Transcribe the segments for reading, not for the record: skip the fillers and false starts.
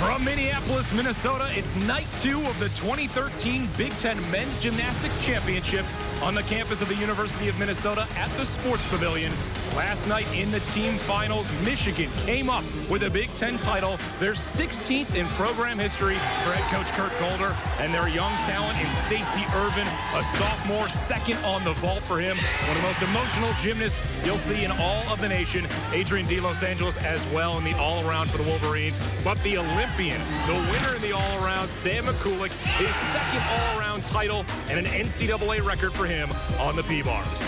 From Minneapolis, Minnesota, it's night 2 of the 2013 Big Ten Men's Gymnastics Championships on the campus of the University of Minnesota at the Sports Pavilion. Last night in the team finals, Michigan came up with a Big Ten title, their 16th in program history for head coach Kurt Golder, and their young talent in Stacey Ervin, a sophomore, second on the vault for him. One of the most emotional gymnasts you'll see in all of the nation. Adrian de Los Angeles as well in the all-around for the Wolverines. But the Olympian, the winner in the all-around, Sam Mikulak, his second all-around title and an NCAA record for him on the P-bars.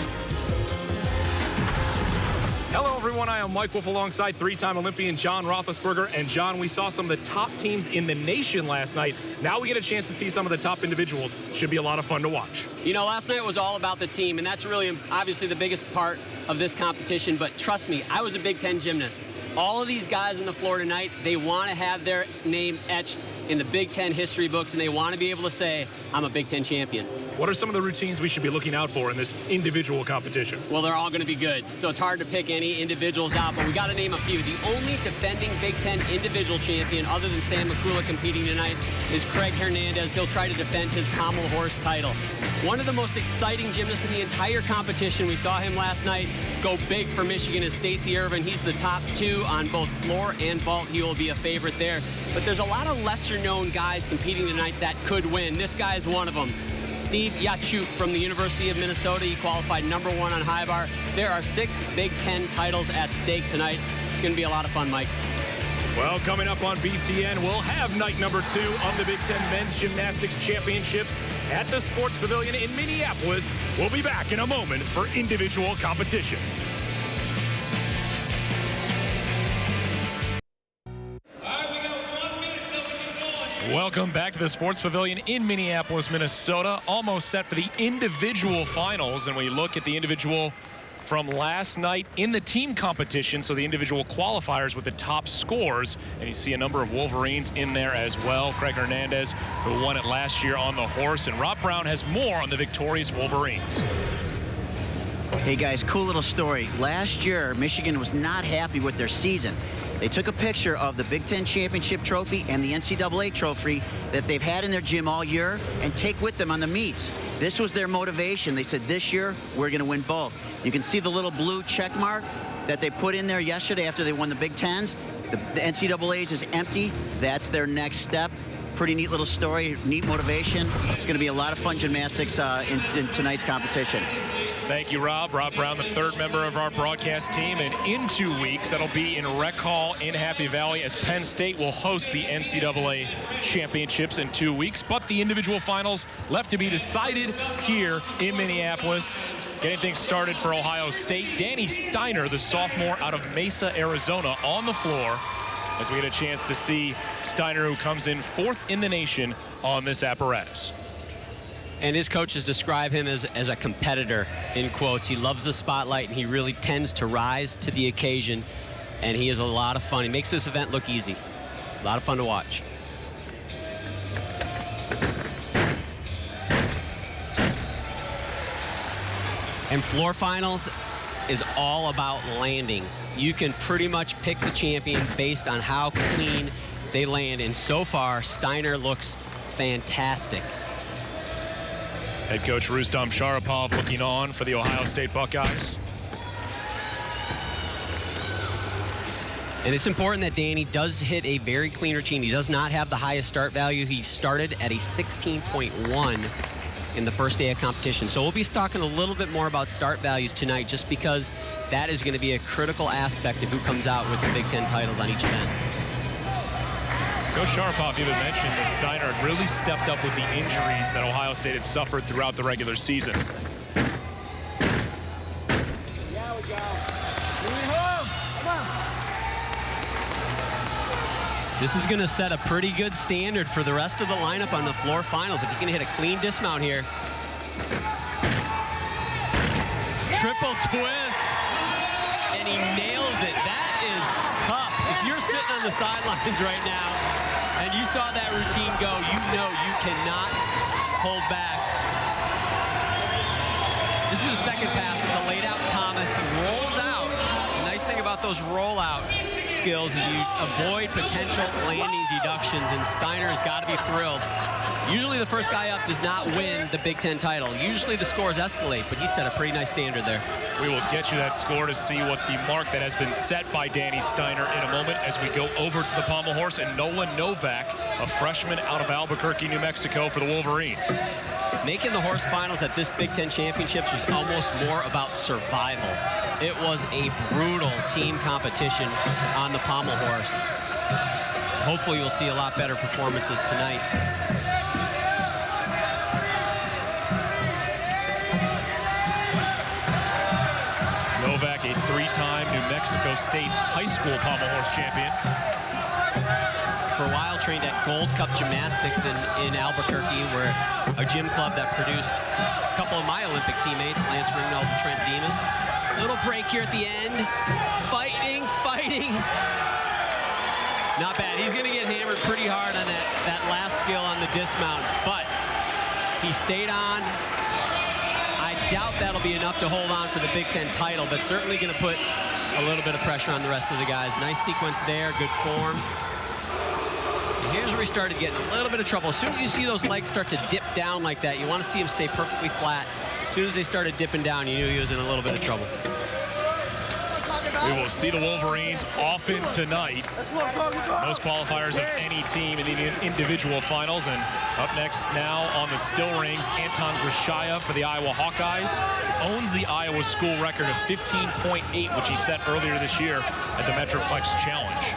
Hello, everyone. I am Mike Wolf alongside three-time Olympian John Roethlisberger. And, John, we saw some of the top teams in the nation last night. Now we get a chance to see some of the top individuals. Should be a lot of fun to watch. You know, last night was all about the team, and that's really obviously the biggest part of this competition. But trust me, I was a Big Ten gymnast. All of these guys on the floor tonight, they want to have their name etched in the Big Ten history books, and they want to be able to say, I'm a Big Ten champion. What are some of the routines we should be looking out for in this individual competition? Well, they're all going to be good, so it's hard to pick any individuals out, but we got to name a few. The only defending Big Ten individual champion other than Sam Mikulak competing tonight is Craig Hernandez. He'll try to defend his Pommel horse title. One of the most exciting gymnasts in the entire competition, we saw him last night go big for Michigan, is Stacey Ervin. He's the top 2 on both floor and vault. He will be a favorite there. But there's a lot of lesser-known guys competing tonight that could win. This guy is one of them. Steve Yachuk from the University of Minnesota. He qualified #1 on high bar. There are 6 Big Ten titles at stake tonight. It's going to be a lot of fun, Mike. Well, coming up on BTN, we'll have night number 2 of the Big Ten Men's Gymnastics Championships at the Sports Pavilion in Minneapolis. We'll be back in a moment for individual competition. Welcome back to the Sports Pavilion in Minneapolis, Minnesota. Almost set for the individual finals, and we look at the individual from last night in the team competition, so the individual qualifiers with the top scores, and you see a number of Wolverines in there as well. Craig Hernandez, who won it last year on the horse, and Rob Brown has more on the victorious Wolverines. Hey guys, cool little story. Last year, Michigan was not happy with their season. They took a picture of the Big Ten Championship trophy and the NCAA trophy that they've had in their gym all year and take with them on the meets. This was their motivation. They said, this year, we're going to win both. You can see the little blue check mark that they put in there yesterday after they won the Big Tens. The NCAA's is empty. That's their next step. Pretty neat little story, neat motivation. It's going to be a lot of fun gymnastics in tonight's competition. Thank you, Rob. Rob Brown, the 3rd member of our broadcast team. And in 2 weeks, that'll be in Rec Hall in Happy Valley, as Penn State will host the NCAA championships in 2 weeks. But the individual finals left to be decided here in Minneapolis. Getting things started for Ohio State, Danny Steiner, the sophomore out of Mesa, Arizona, on the floor, as we get a chance to see Steiner, who comes in 4th in the nation on this apparatus. And his coaches describe him as a competitor, in quotes. He loves the spotlight, and he really tends to rise to the occasion, and he is a lot of fun. He makes this event look easy. A lot of fun to watch. And floor finals is all about landings. You can pretty much pick the champion based on how clean they land, and so far, Steiner looks fantastic. Head coach Rustam Sharapov looking on for the Ohio State Buckeyes. And it's important that Danny does hit a very clean routine. He does not have the highest start value. He started at a 16.1 in the first day of competition. So we'll be talking a little bit more about start values tonight, just because that is going to be a critical aspect of who comes out with the Big Ten titles on each event. Coach Sharapov even mentioned that Steiner had really stepped up with the injuries that Ohio State had suffered throughout the regular season. Yeah, we go. Come on. This is going to set a pretty good standard for the rest of the lineup on the floor finals. If you can hit a clean dismount here. Triple twist. And he nails it. That is tough. If you're sitting on the sidelines right now and you saw that routine go, you know you cannot hold back. This is the second pass. It's a laid out Thomas. He rolls out. The nice thing about those rollout skills is you avoid potential landing deductions, and Steiner's got to be thrilled. Usually the first guy up does not win the Big Ten title. Usually the scores escalate, but he set a pretty nice standard there. We will get you that score to see what the mark that has been set by Danny Steiner in a moment as we go over to the Pommel horse and Nolan Novak, a freshman out of Albuquerque, New Mexico for the Wolverines. Making the horse finals at this Big Ten Championships was almost more about survival. It was a brutal team competition on the Pommel horse. Hopefully you'll see a lot better performances tonight. Novak, a three-time New Mexico State high school Pommel horse champion. For a while trained at Gold Cup Gymnastics in Albuquerque, where a gym club that produced a couple of my Olympic teammates, Lance Ringnold and Trent Demas. Little break here at the end. Fighting. Not bad. He's gonna get hammered pretty hard on that last skill on the dismount, but he stayed on. I doubt that'll be enough to hold on for the Big Ten title, but certainly gonna put a little bit of pressure on the rest of the guys. Nice sequence there, good form. And here's where he started getting a little bit of trouble. As soon as you see those legs start to dip down like that, you want to see him stay perfectly flat. As soon as they started dipping down, you knew he was in a little bit of trouble. We will see the Wolverines often tonight. Most qualifiers of any team in the individual finals. And up next now on the still rings, Anton Grishaya for the Iowa Hawkeyes. Owns the Iowa school record of 15.8, which he set earlier this year at the Metroplex Challenge.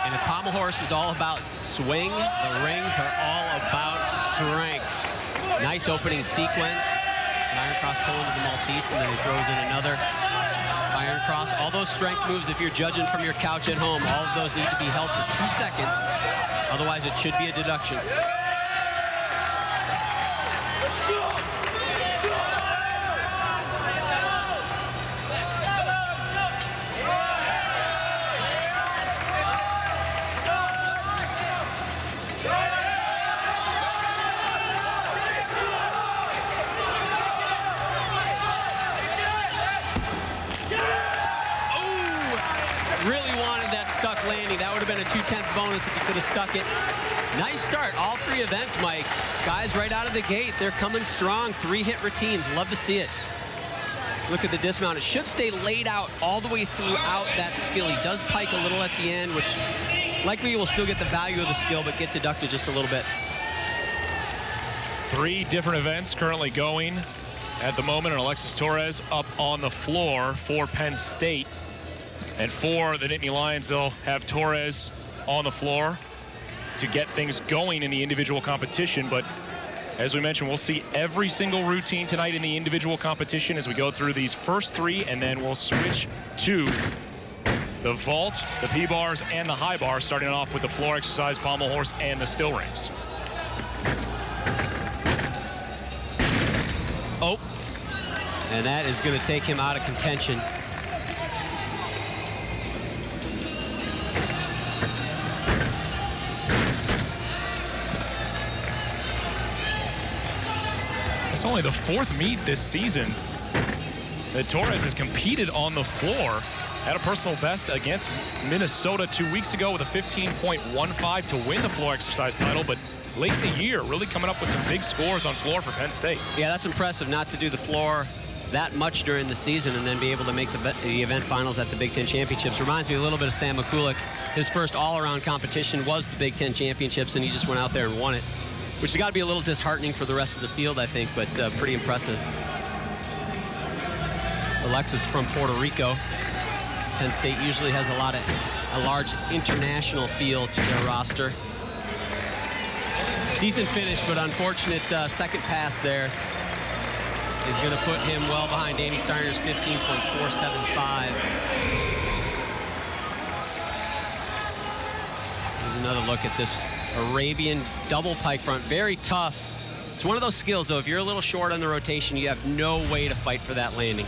And the Pommel horse is all about swing. The rings are all about strength. Nice opening sequence. An iron cross pull into the Maltese, and then he throws in another iron cross. All those strength moves, if you're judging from your couch at home, all of those need to be held for 2 seconds. Otherwise, it should be a deduction. Landing. That would have been a 2/10 bonus if he could have stuck it. Nice start. All 3 events, Mike. Guys right out of the gate. They're coming strong. 3-hit routines. Love to see it. Look at the dismount. It should stay laid out all the way throughout that skill. He does pike a little at the end, which likely will still get the value of the skill, but get deducted just a little bit. 3 different events currently going at the moment, and Alexis Torres up on the floor for Penn State. And for the Nittany Lions, they'll have Torres on the floor to get things going in the individual competition. But as we mentioned, we'll see every single routine tonight in the individual competition as we go through these first 3, and then we'll switch to the vault, the P-bars, and the high bar, starting off with the floor exercise, Pommel horse, and the still rings. Oh, and that is going to take him out of contention. It's only the 4th meet this season that Torres has competed on the floor. Had a personal best against Minnesota 2 weeks ago with a 15.15 to win the floor exercise title, but late in the year, really coming up with some big scores on floor for Penn State. Yeah, that's impressive not to do the floor that much during the season and then be able to make the event finals at the Big Ten Championships. Reminds me a little bit of Sam Mikulak. His first all-around competition was the Big Ten Championships, and he just went out there and won it, which has got to be a little disheartening for the rest of the field, I think, but pretty impressive. Alexis from Puerto Rico. Penn State usually has a large international field to their roster. Decent finish, but unfortunate second pass there is going to put him well behind Danny Steiner's 15.475. Here's another look at this Arabian double pike front. Very tough. It's one of those skills, though. If you're a little short on the rotation, you have no way to fight for that landing.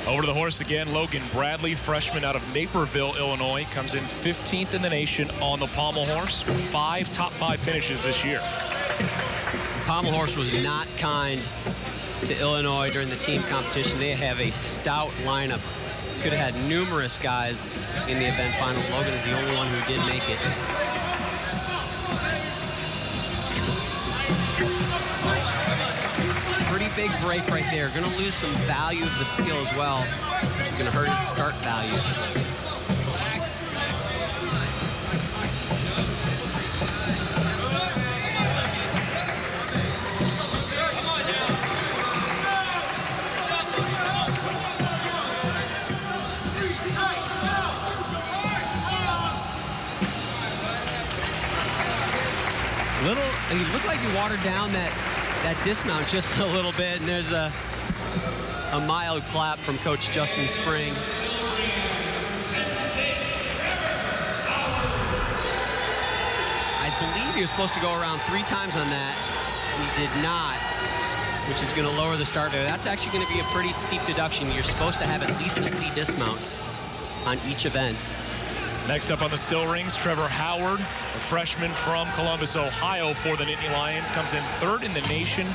Over to the horse again, Logan Bradley, freshman out of Naperville, Illinois, comes in 15th in the nation on the Pommel horse with 5 top 5 finishes this year. The Pommel horse was not kind to Illinois during the team competition. They have a stout lineup. Could have had numerous guys in the event finals. Logan is the only one who did make it. Pretty big break right there. Going to lose some value of the skill as well. It's going to hurt his start value. He looked like he watered down that dismount just a little bit, and there's a mild clap from Coach Justin Spring. I believe he was supposed to go around 3 times on that, and he did not, which is going to lower the start value. That's actually going to be a pretty steep deduction. You're supposed to have at least a C dismount on each event. Next up on the still rings, Trevor Howard, a freshman from Columbus, Ohio for the Nittany Lions, comes in 3rd in the nation.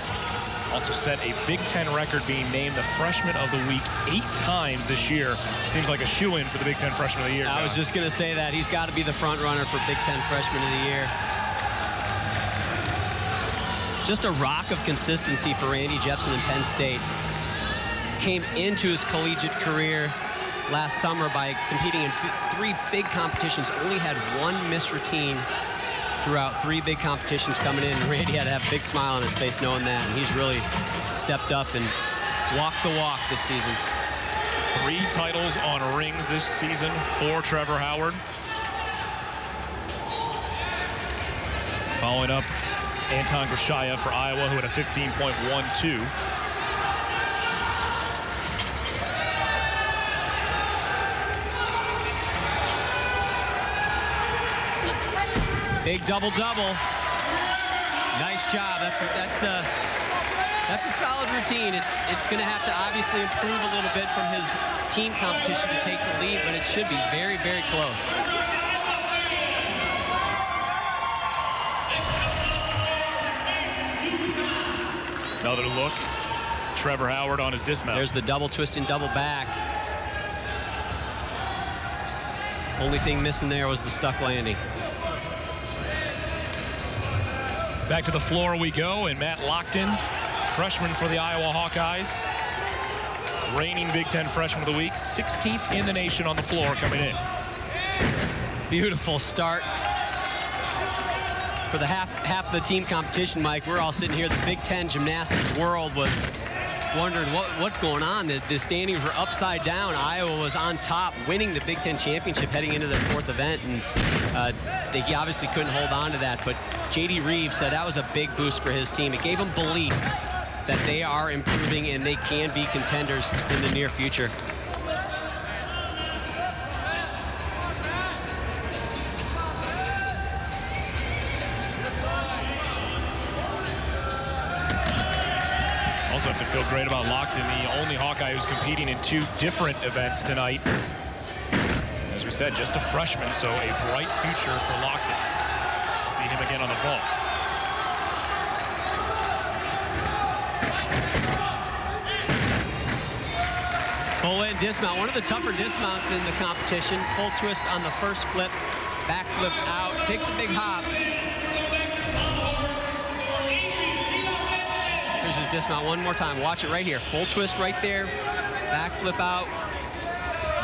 Also set a Big Ten record being named the Freshman of the Week 8 times this year. Seems like a shoo-in for the Big Ten Freshman of the Year. I was just going to say that. He's got to be the front runner for Big Ten Freshman of the Year. Just a rock of consistency for Randy Jepson in Penn State. Came into his collegiate career last summer by competing in 3 big competitions. Only had 1 missed routine throughout 3 big competitions coming in. Randy had to have a big smile on his face knowing that, and he's really stepped up and walked the walk this season. 3 titles on rings this season for Trevor Howard. Following up Anton Grishaya for Iowa, who had a 15.12. Big double-double. Nice job. That's a solid routine. It's going to have to obviously improve a little bit from his team competition to take the lead, but it should be very, very close. Another look. Trevor Howard on his dismount. There's the double twist and double back. Only thing missing there was the stuck landing. Back to the floor we go, and Matt Loochtan, freshman for the Iowa Hawkeyes. Reigning Big Ten Freshman of the Week, 16th in the nation on the floor coming in. Beautiful start. For the half of the team competition, Mike, we're all sitting here. The Big Ten gymnastics world was wondering what's going on. The standings were upside down. Iowa was on top, winning the Big Ten championship heading into their 4th event, and they obviously couldn't hold on to that. But J.D. Reeves said that was a big boost for his team. It gave him belief that they are improving and they can be contenders in the near future. Also have to feel great about Loochtan, the only Hawkeye who's competing in 2 different events tonight. As we said, just a freshman, so a bright future for Loochtan. See him again on the vault. Full in dismount, one of the tougher dismounts in the competition. Full twist on the first flip, back flip out, takes a big hop. Here's his dismount one more time. Watch it right here. Full twist right there, back flip out.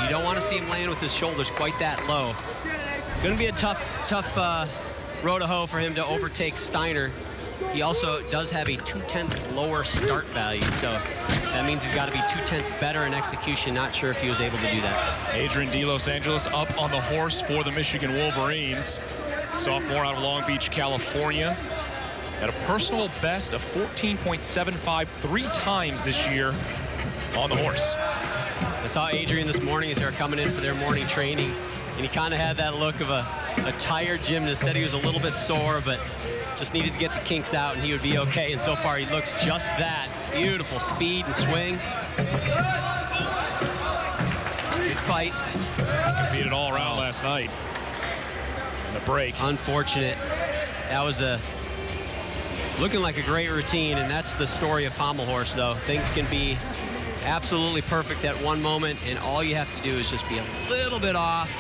You don't want to see him land with his shoulders quite that low. Going to be a tough row to hoe for him to overtake Steiner. He also does have a 2/10 lower start value, so that means he's got to be 2/10 better in execution. Not sure if he was able to do that. Adrian de Los Angeles up on the horse for the Michigan Wolverines. Sophomore out of Long Beach, California. At a personal best of 14.75 3 times this year on the horse. I saw Adrian this morning as they were coming in for their morning training, and he kind of had that look of a tired gymnast. Said he was a little bit sore, but just needed to get the kinks out and he would be okay. And so far he looks just that. Beautiful speed and swing. Good fight. Competed all around last night. And the break. Unfortunate. That was a Looking like a great routine, and that's the story of Pommel horse, though. Things can be absolutely perfect at one moment, and all you have to do is just be a little bit off.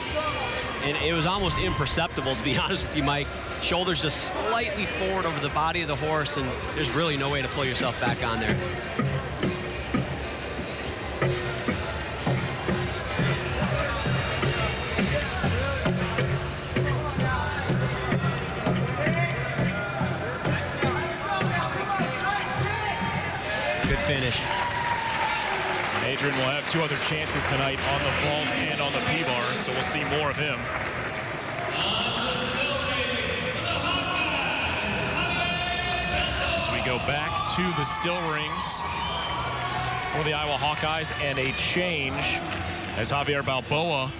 And it was almost imperceptible, to be honest with you, Mike. Shoulders just slightly forward over the body of the horse, and there's really no way to pull yourself back on there. Good finish. Adrian will have 2 other chances tonight on the vault and on the P-bar, so we'll see more of him. As we go back to the still rings for the Iowa Hawkeyes, and a change as Javier Balboa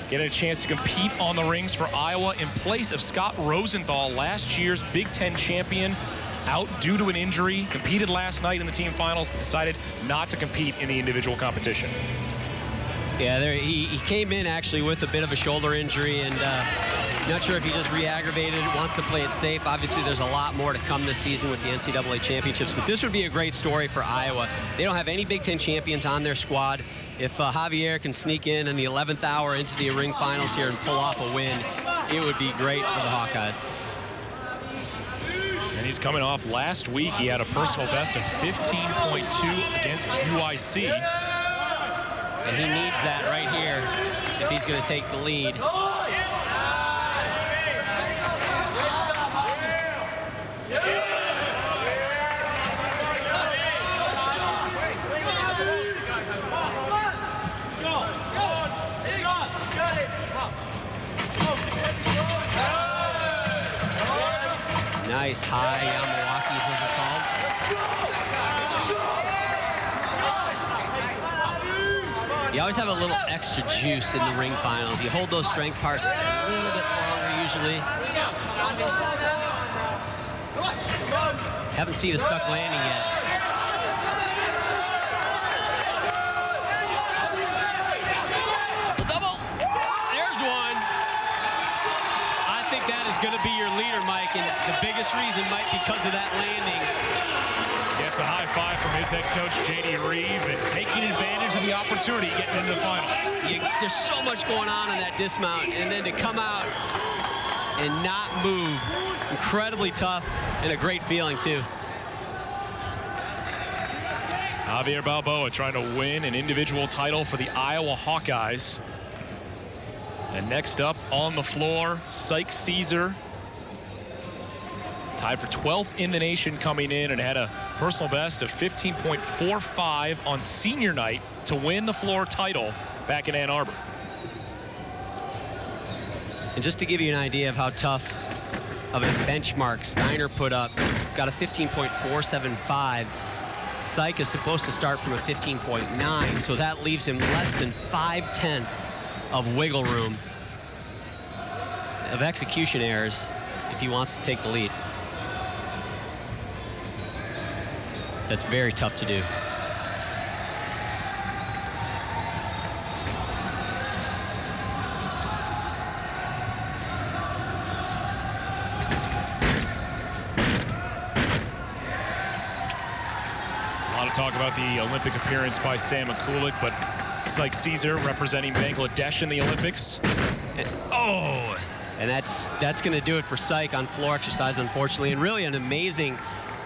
getting a chance to compete on the rings for Iowa in place of Scott Rosenthal, last year's Big Ten champion, out due to an injury. Competed last night in the team finals, but decided not to compete in the individual competition. Yeah, he came in actually with a bit of a shoulder injury, and not sure if he just re-aggravated it, wants to play it safe. Obviously, there's a lot more to come this season with the NCAA championships, but this would be a great story for Iowa. They don't have any Big Ten champions on their squad. If Javier can sneak in the 11th hour into the ring finals here and pull off a win, it would be great for the Hawkeyes. And he's coming off last week. He had a personal best of 15.2 against UIC. And he needs that right here if he's going to take the lead. Nice high Yamawakis, as they're called. You always have a little extra juice in the ring finals. You hold those strength parts just a little bit longer usually. Haven't seen a stuck landing yet. Double. There's one. I think that is going to be your leader, Mike, and the biggest reason might be because of that landing. Gets a high five from his head coach, J.D. Reeve, and taking advantage of the opportunity getting into the finals. There's so much going on in that dismount, and then to come out and not move, incredibly tough and a great feeling, too. Javier Balboa trying to win an individual title for the Iowa Hawkeyes. And next up on the floor, Syque Caesar. Tied for 12th in the nation coming in, and had a personal best of 15.45 on senior night to win the floor title back in Ann Arbor. And just to give you an idea of how tough of a benchmark Steiner put up, got a 15.475. Syque is supposed to start from a 15.9, so that leaves him less than 5/10 of wiggle room of execution errors if he wants to take the lead. That's very tough to do. A lot of talk about the Olympic appearance by Sam Mikulak, but Syque Caesar representing Bangladesh in the Olympics. And that's going to do it for Syque on floor exercise, unfortunately, and really an amazing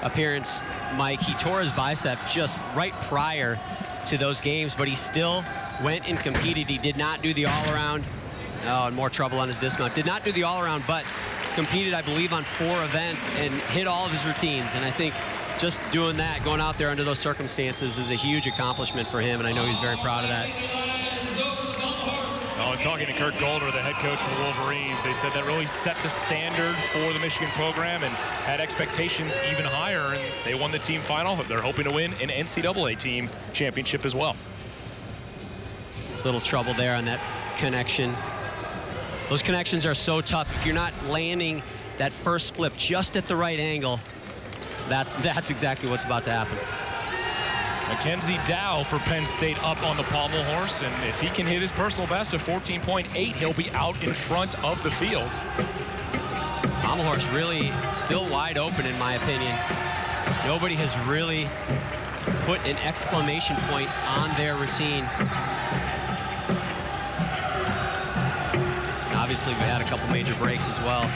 appearance, Mike. He tore his bicep just right prior to those games, but he still went and competed. He did not do the all-around. Oh, and more trouble on his dismount. Did not do the all-around, but competed, I believe, on 4 events and hit all of his routines. And I think just doing that, going out there under those circumstances, is a huge accomplishment for him, and I know he's very proud of that. Oh, and talking to Kurt Golder, the head coach for the Wolverines, they said that really set the standard for the Michigan program and had expectations even higher, and they won the team final. They're hoping to win an NCAA team championship as well. Little trouble there on that connection. Those connections are so tough. If you're not landing that first flip just at the right angle, that's exactly what's about to happen. Mackenzie Dow for Penn State up on the Pommel horse, and if he can hit his personal best of 14.8, he'll be out in front of the field. Pommel Pommel horse really still wide open, in my opinion. Nobody has really put an exclamation point on their routine. And obviously, we had a couple major breaks as well.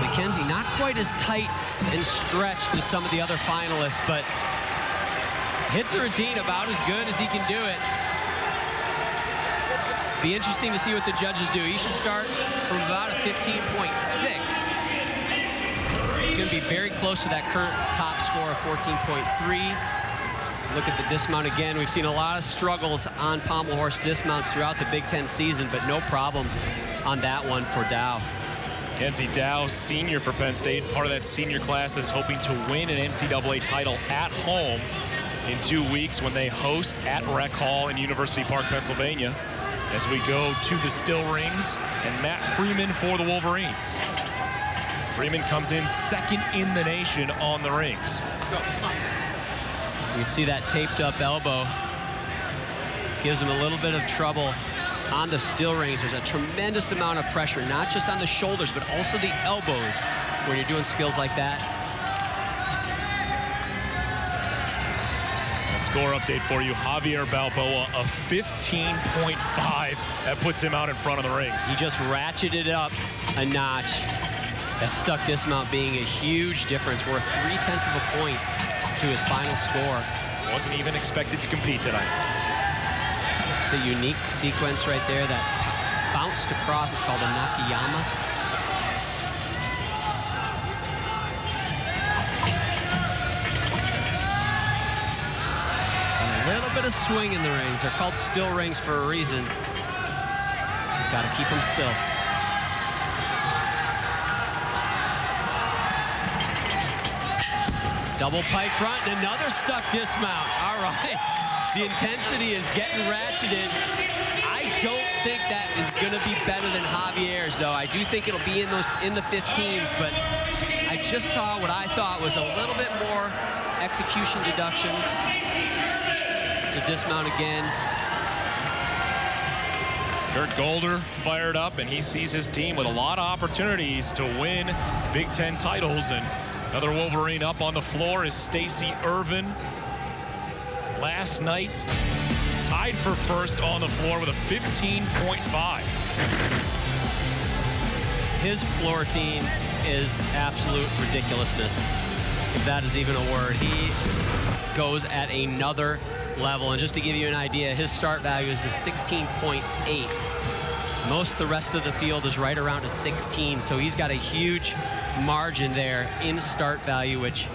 Mackenzie not quite as tight and stretched as some of the other finalists, but hits a routine about as good as he can do it. Be interesting to see what the judges do. He should start from about a 15.6. He's going to be very close to that current top score of 14.3. Look at the dismount again. We've seen a lot of struggles on Pommel horse dismounts throughout the Big Ten season, but no problem on that one for Dow. Mackenzie Dow, senior for Penn State, part of that senior class that is hoping to win an NCAA title at home in 2 weeks when they host at Rec Hall in University Park, Pennsylvania, as we go to the still rings, and Matt Freeman for the Wolverines. Freeman comes in second in the nation on the rings. You can see that taped up elbow. Gives him a little bit of trouble on the still rings. There's a tremendous amount of pressure, not just on the shoulders, but also the elbows when you're doing skills like that. A score update for you. Javier Balboa, a 15.5. That puts him out in front of the rings. He just ratcheted up a notch. That stuck dismount being a huge difference, worth 0.3 of a point to his final score. Wasn't even expected to compete tonight. It's a unique sequence right there. That bounced across is called a Nakayama. And a little bit of swing in the rings. They're called still rings for a reason. Got to keep them still. Double pike front and another stuck dismount. All right. The intensity is getting ratcheted. I don't think that is going to be better than Javier's, though. I do think it'll be in the 15s, but I just saw what I thought was a little bit more execution deductions. So dismount again. Kurt Golder fired up, and he sees his team with a lot of opportunities to win Big Ten titles. And another Wolverine up on the floor is Stacey Ervin. Last night, tied for first on the floor with a 15.5. His floor routine is absolute ridiculousness, if that is even a word. He goes at another level. And just to give you an idea, his start value is a 16.8. Most of the rest of the field is right around a 16, so he's got a huge margin there in start value, which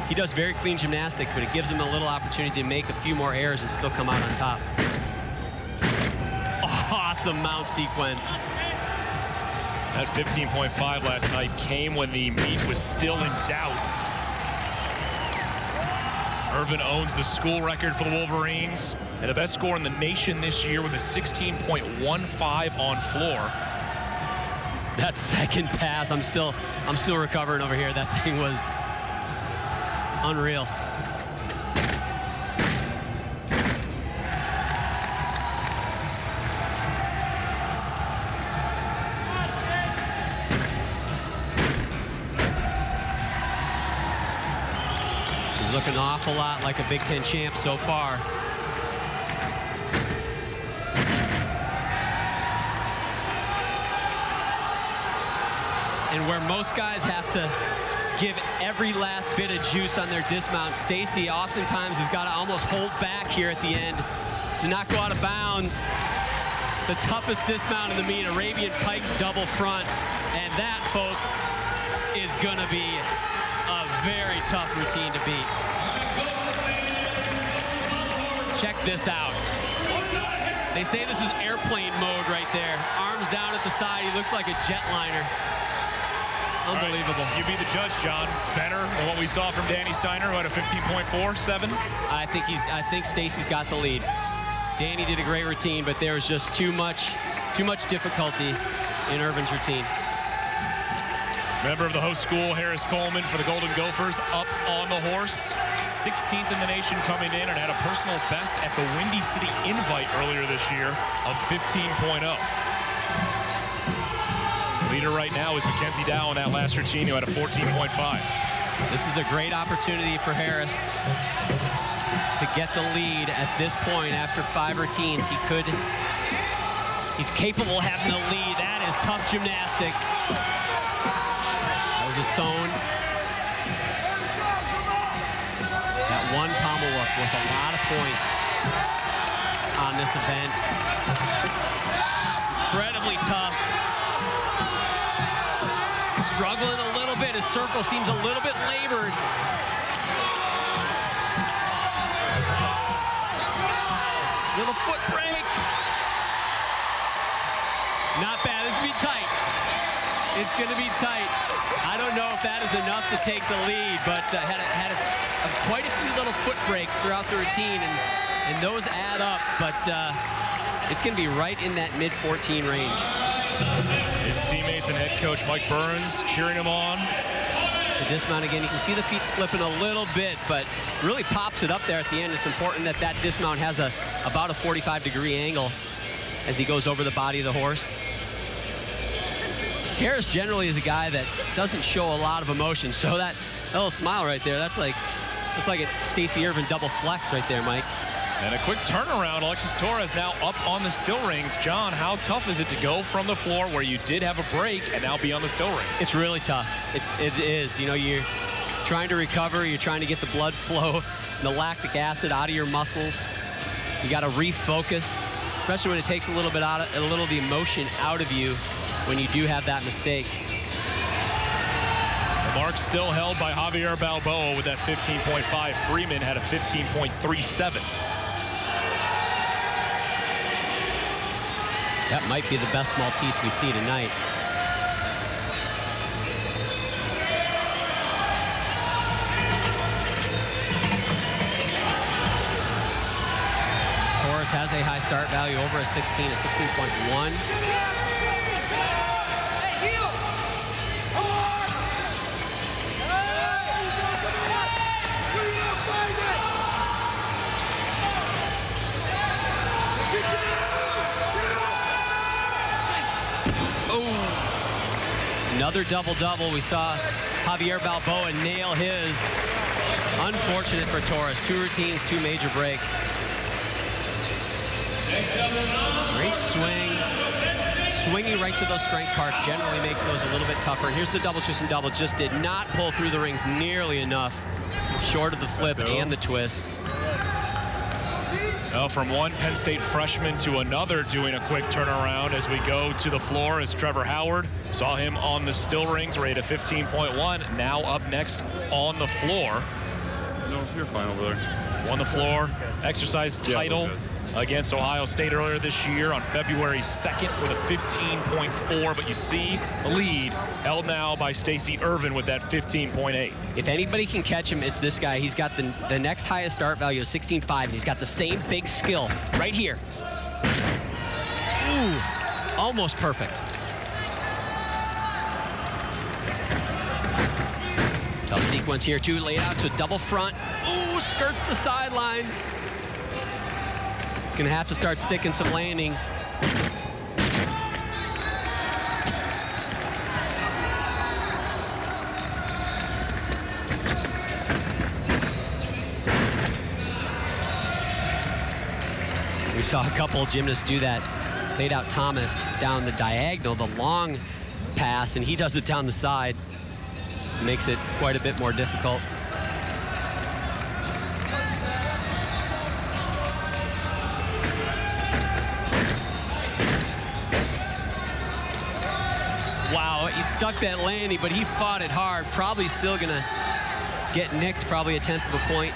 he does very clean gymnastics, but it gives him a little opportunity to make a few more errors and still come out on top. Awesome mount sequence. That 15.5 last night came when the meet was still in doubt. Ervin owns the school record for the Wolverines and the best score in the nation this year with a 16.15 on floor. That second pass, I'm still recovering over here. That thing was unreal. He's looking an awful lot like a Big Ten champ so far. And where most guys have to give every last bit of juice on their dismount, Stacey oftentimes has got to almost hold back here at the end to not go out of bounds. The toughest dismount in the meet, Arabian pike double front. And that, folks, is going to be a very tough routine to beat. Check this out. They say this is airplane mode right there. Arms down at the side. He looks like a jetliner. Unbelievable. Right. You be the judge, John. Better than what we saw from Danny Steiner, who had a 15.47. I think Stacey's got the lead. Danny did a great routine, but there was just too much difficulty in Ervin's routine. Member of the host school, Harris Coleman for the Golden Gophers, up on the horse. 16th in the nation coming in and had a personal best at the Windy City Invite earlier this year of 15.0. Leader right now is Mackenzie Dow in that last routine, who had a 14.5. This is a great opportunity for Harris to get the lead at this point after 5 routines. He's capable of having the lead. That is tough gymnastics. That was a zone. That one pommel look with a lot of points on this event. Incredibly tough. Struggling a little bit. His circle seems a little bit labored. Little foot break. Not bad. It's going to be tight. It's going to be tight. I don't know if that is enough to take the lead, but had quite a few little foot breaks throughout the routine, and those add up, but it's going to be right in that mid-14 range. His teammates and head coach Mike Burns cheering him on. The dismount again, you can see the feet slipping a little bit, but really pops it up there at the end. It's important that that dismount has about a 45-degree angle as he goes over the body of the horse. Harris generally is a guy that doesn't show a lot of emotion, so that little smile right there, that's like a Stacey Ervin double flex right there, Mike. And a quick turnaround. Alexis Torres now up on the still rings. John, how tough is it to go from the floor where you did have a break and now be on the still rings? It's really tough. It is. You know, you're trying to recover. You're trying to get the blood flow, the lactic acid out of your muscles. You got to refocus, especially when it takes a little of the emotion out of you when you do have that mistake. The mark still held by Javier Balboa with that 15.5. Freeman had a 15.37. That might be the best Maltese we see tonight. Torres has a high start value over a 16, a 16.1. Another double-double. We saw Javier Balboa nail his. Unfortunate for Torres. 2 routines, 2 major breaks. Great swing. Swinging right to those strength parts generally makes those a little bit tougher. And here's the double twist and double. Just did not pull through the rings nearly enough. Short of the flip and the twist. Well, from one Penn State freshman to another doing a quick turnaround as we go to the floor as Trevor Howard. Saw him on the still rings, rate of 15.1. Now up next on the floor. No, you're fine over there. Won the floor exercise title against Ohio State earlier this year on February 2nd with a 15.4. But you see the lead held now by Stacey Ervin with that 15.8. If anybody can catch him, it's this guy. He's got the next highest start value of 16.5, and he's got the same big skill right here. Ooh, almost perfect. Tough sequence here, too. Laid out to a double front. Ooh, skirts the sidelines. He's going to have to start sticking some landings. We saw a couple of gymnasts do that. Laid out Thomas down the diagonal, the long pass, and he does it down the side. Makes it quite a bit more difficult. Wow, he stuck that landing, but he fought it hard. Probably still gonna get nicked, probably a 1/10 of a point.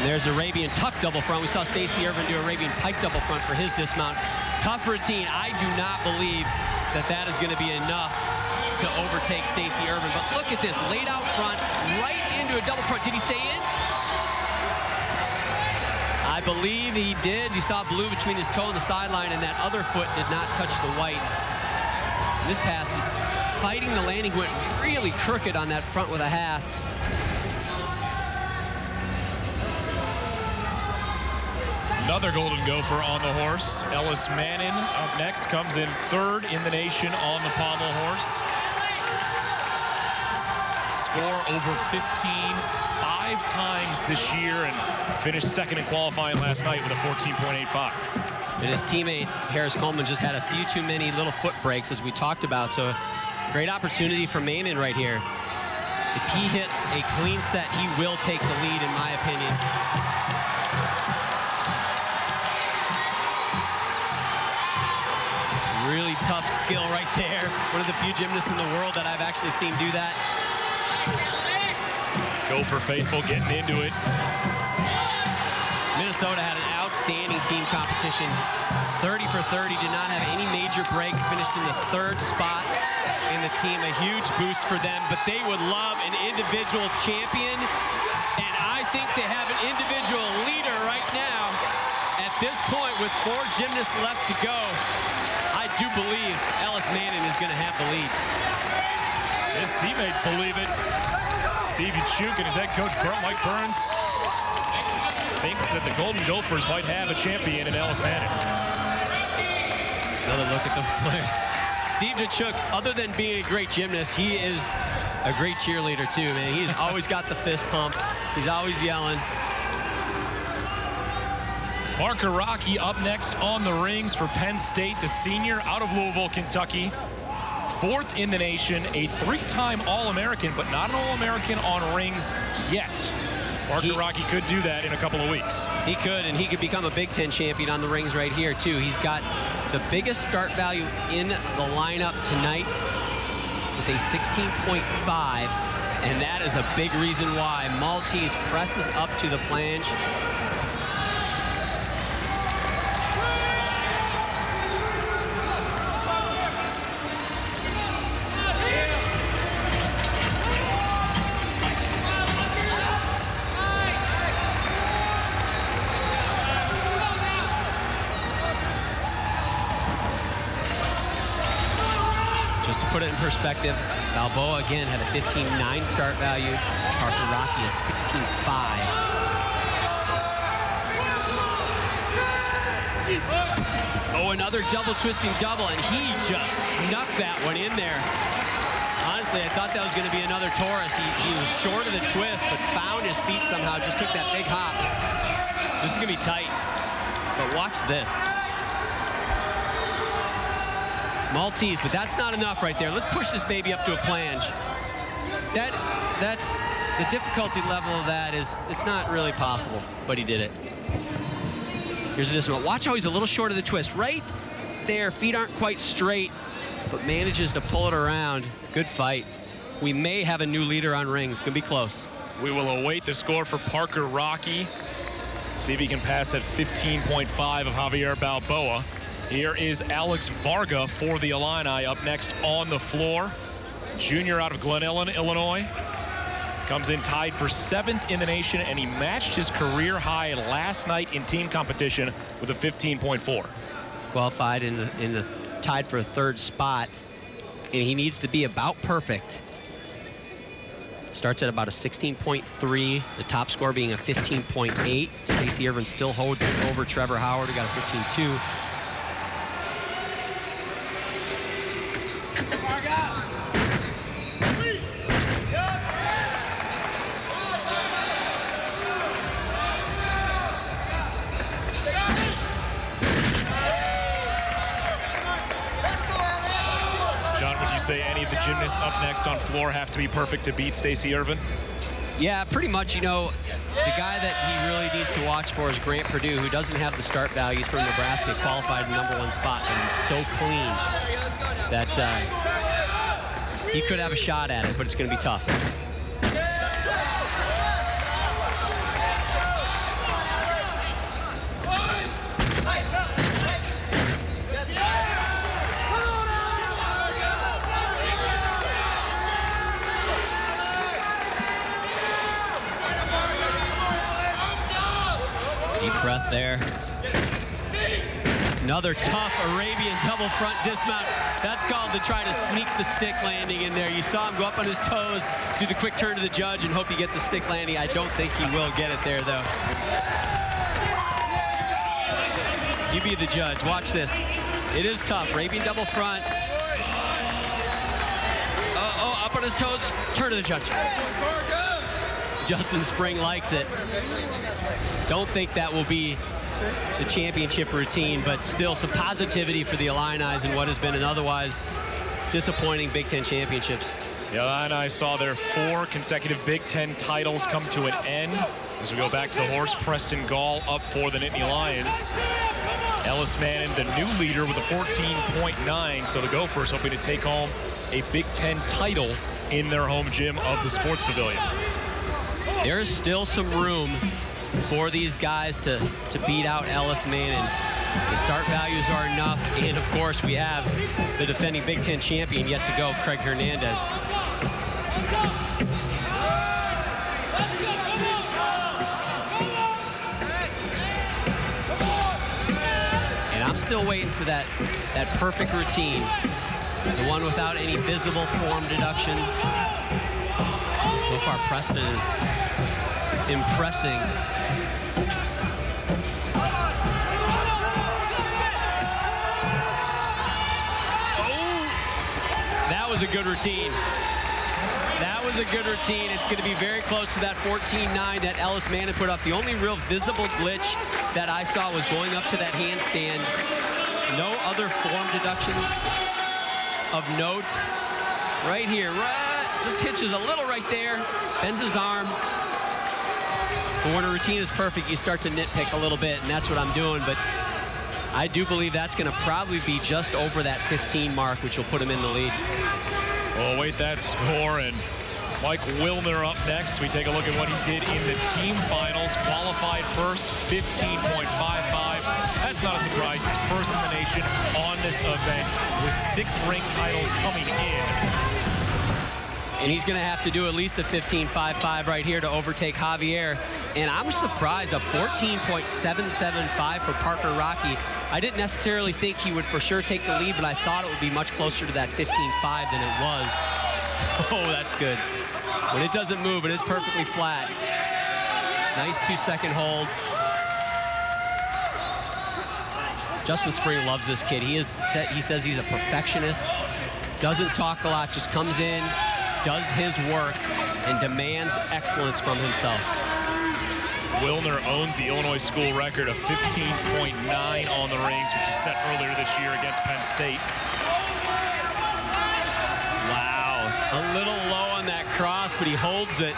There's Arabian tuck double front. We saw Stacey Ervin do Arabian pike double front for his dismount. Tough routine. I do not believe that that is going to be enough to overtake Stacey Ervin. But look at this, laid out front, right into a double front. Did he stay in? I believe he did. You saw blue between his toe and the sideline, and that other foot did not touch the white. And this pass, fighting the landing, went really crooked on that front with a half. Another Golden Gopher on the horse. Ellis Mannon up next, comes in third in the nation on the Pommel horse. Score over 15 5 times this year and finished second in qualifying last night with a 14.85. And his teammate, Harris Coleman, just had a few too many little foot breaks, as we talked about. So great opportunity for Mannon right here. If he hits a clean set, he will take the lead, in my opinion. Really tough skill right there. One of the few gymnasts in the world that I've actually seen do that. Gopher faithful getting into it. Minnesota had an outstanding team competition. 30 for 30, did not have any major breaks, finished in the third spot in the team. A huge boost for them, but they would love an individual champion. And I think they have an individual leader right now. At this point, with 4 gymnasts left to go, I do believe Ellis Mannon is going to have the lead. His teammates believe it. Stevie Syque and his head coach, Mike Burns, thinks that the Golden Gophers might have a champion in Ellis Mannon. Another look at the flares. Steve Syque, other than being a great gymnast, he is a great cheerleader too, man. He's always got the fist pump. He's always yelling. Parker Rocky up next on the rings for Penn State, the senior out of Louisville, Kentucky. 4th in the nation, a 3-time All-American, but not an All-American on rings yet. Parker Rocky could do that in a couple of weeks. He could, and he could become a Big Ten champion on the rings right here, too. He's got the biggest start value in the lineup tonight with a 16.5, and that is a big reason why. Maltese presses up to the planche. Put it in perspective, Balboa again had a 15.9 start value. Parker Rocky is 16.5. Oh, another double twisting double, and he just snuck that one in there. Honestly, I thought that was going to be another Torres. He was short of the twist, but found his feet somehow, just took that big hop. This is going to be tight, but watch this. Maltese, but that's not enough right there. Let's push this baby up to a planche. That's the difficulty level of that is, it's not really possible, but he did it. Here's this one. Watch how he's a little short of the twist. Right there, feet aren't quite straight, but manages to pull it around. Good fight. We may have a new leader on rings. Could be close. We will await the score for Parker Rocky. See if he can pass that 15.5 of Javier Balboa. Here is Alex Varga for the Illini up next on the floor. Junior out of Glen Ellen, Illinois. Comes in tied for 7th in the nation, and he matched his career high last night in team competition with a 15.4. Qualified in the tied for a 3rd spot, and he needs to be about perfect. Starts at about a 16.3, the top score being a 15.8. Stacey Ervin still holds over Trevor Howard, who got a 15.2. Say any of the gymnasts up next on floor have to be perfect to beat Stacey Ervin? Yeah, pretty much. You know, the guy that he really needs to watch for is Grant Perdue, who doesn't have the start values from Nebraska, qualified in the #1 spot, but he's so clean that he could have a shot at it, but it's going to be tough. breath there. Another tough Arabian double front dismount. That's called to try to sneak the stick landing in there. You saw him go up on his toes, do the quick turn to the judge, and hope he get the stick landing. I don't think he will get it there, though. You be the judge. Watch this. It is tough. Arabian double front. Up on his toes. Turn to the judge. Justin Spring likes it. Don't think that will be the championship routine, but still some positivity for the Illini in what has been an otherwise disappointing Big Ten championships. The Illini saw their 4 consecutive Big Ten titles come to an end. As we go back to the horse, Preston Gall up for the Nittany Lions. Ellis Mannon, the new leader, with a 14.9, so the Gophers hoping to take home a Big Ten title in their home gym of the Sports Pavilion. There's still some room for these guys to beat out Ellis Mannon. The start values are enough, and of course we have the defending Big Ten champion yet to go, Craig Hernandez. And I'm still waiting for that perfect routine, the one without any visible form deductions. So far, Preston is impressing. That was a good routine. That was a good routine. It's going to be very close to that 14.9 that Ellis Mannon put up. The only real visible glitch that I saw was going up to that handstand. No other form deductions of note. Right here, just hitches a little right there, bends his arm. But when a routine is perfect, you start to nitpick a little bit, and that's what I'm doing. But I do believe that's going to probably be just over that 15 mark, which will put him in the lead. We'll await that score, and Mike Wilner up next. We take a look at what he did in the team finals. Qualified first, 15.55. That's not a surprise. He's first in the nation on this event with 6 ranked titles coming in. And he's going to have to do at least a 15.55 right here to overtake Javier. And I'm surprised, a 14.775 for Parker Rocky. I didn't necessarily think he would for sure take the lead, but I thought it would be much closer to that 15.5 than it was. Oh, that's good. When it doesn't move, it is perfectly flat. Nice 2-second hold. Justin Spring loves this kid. He says he's a perfectionist, doesn't talk a lot, just comes in, does his work, and demands excellence from himself. Wilner owns the Illinois school record of 15.9 on the rings, which was set earlier this year against Penn State. Wow, a little low on that cross, but he holds it.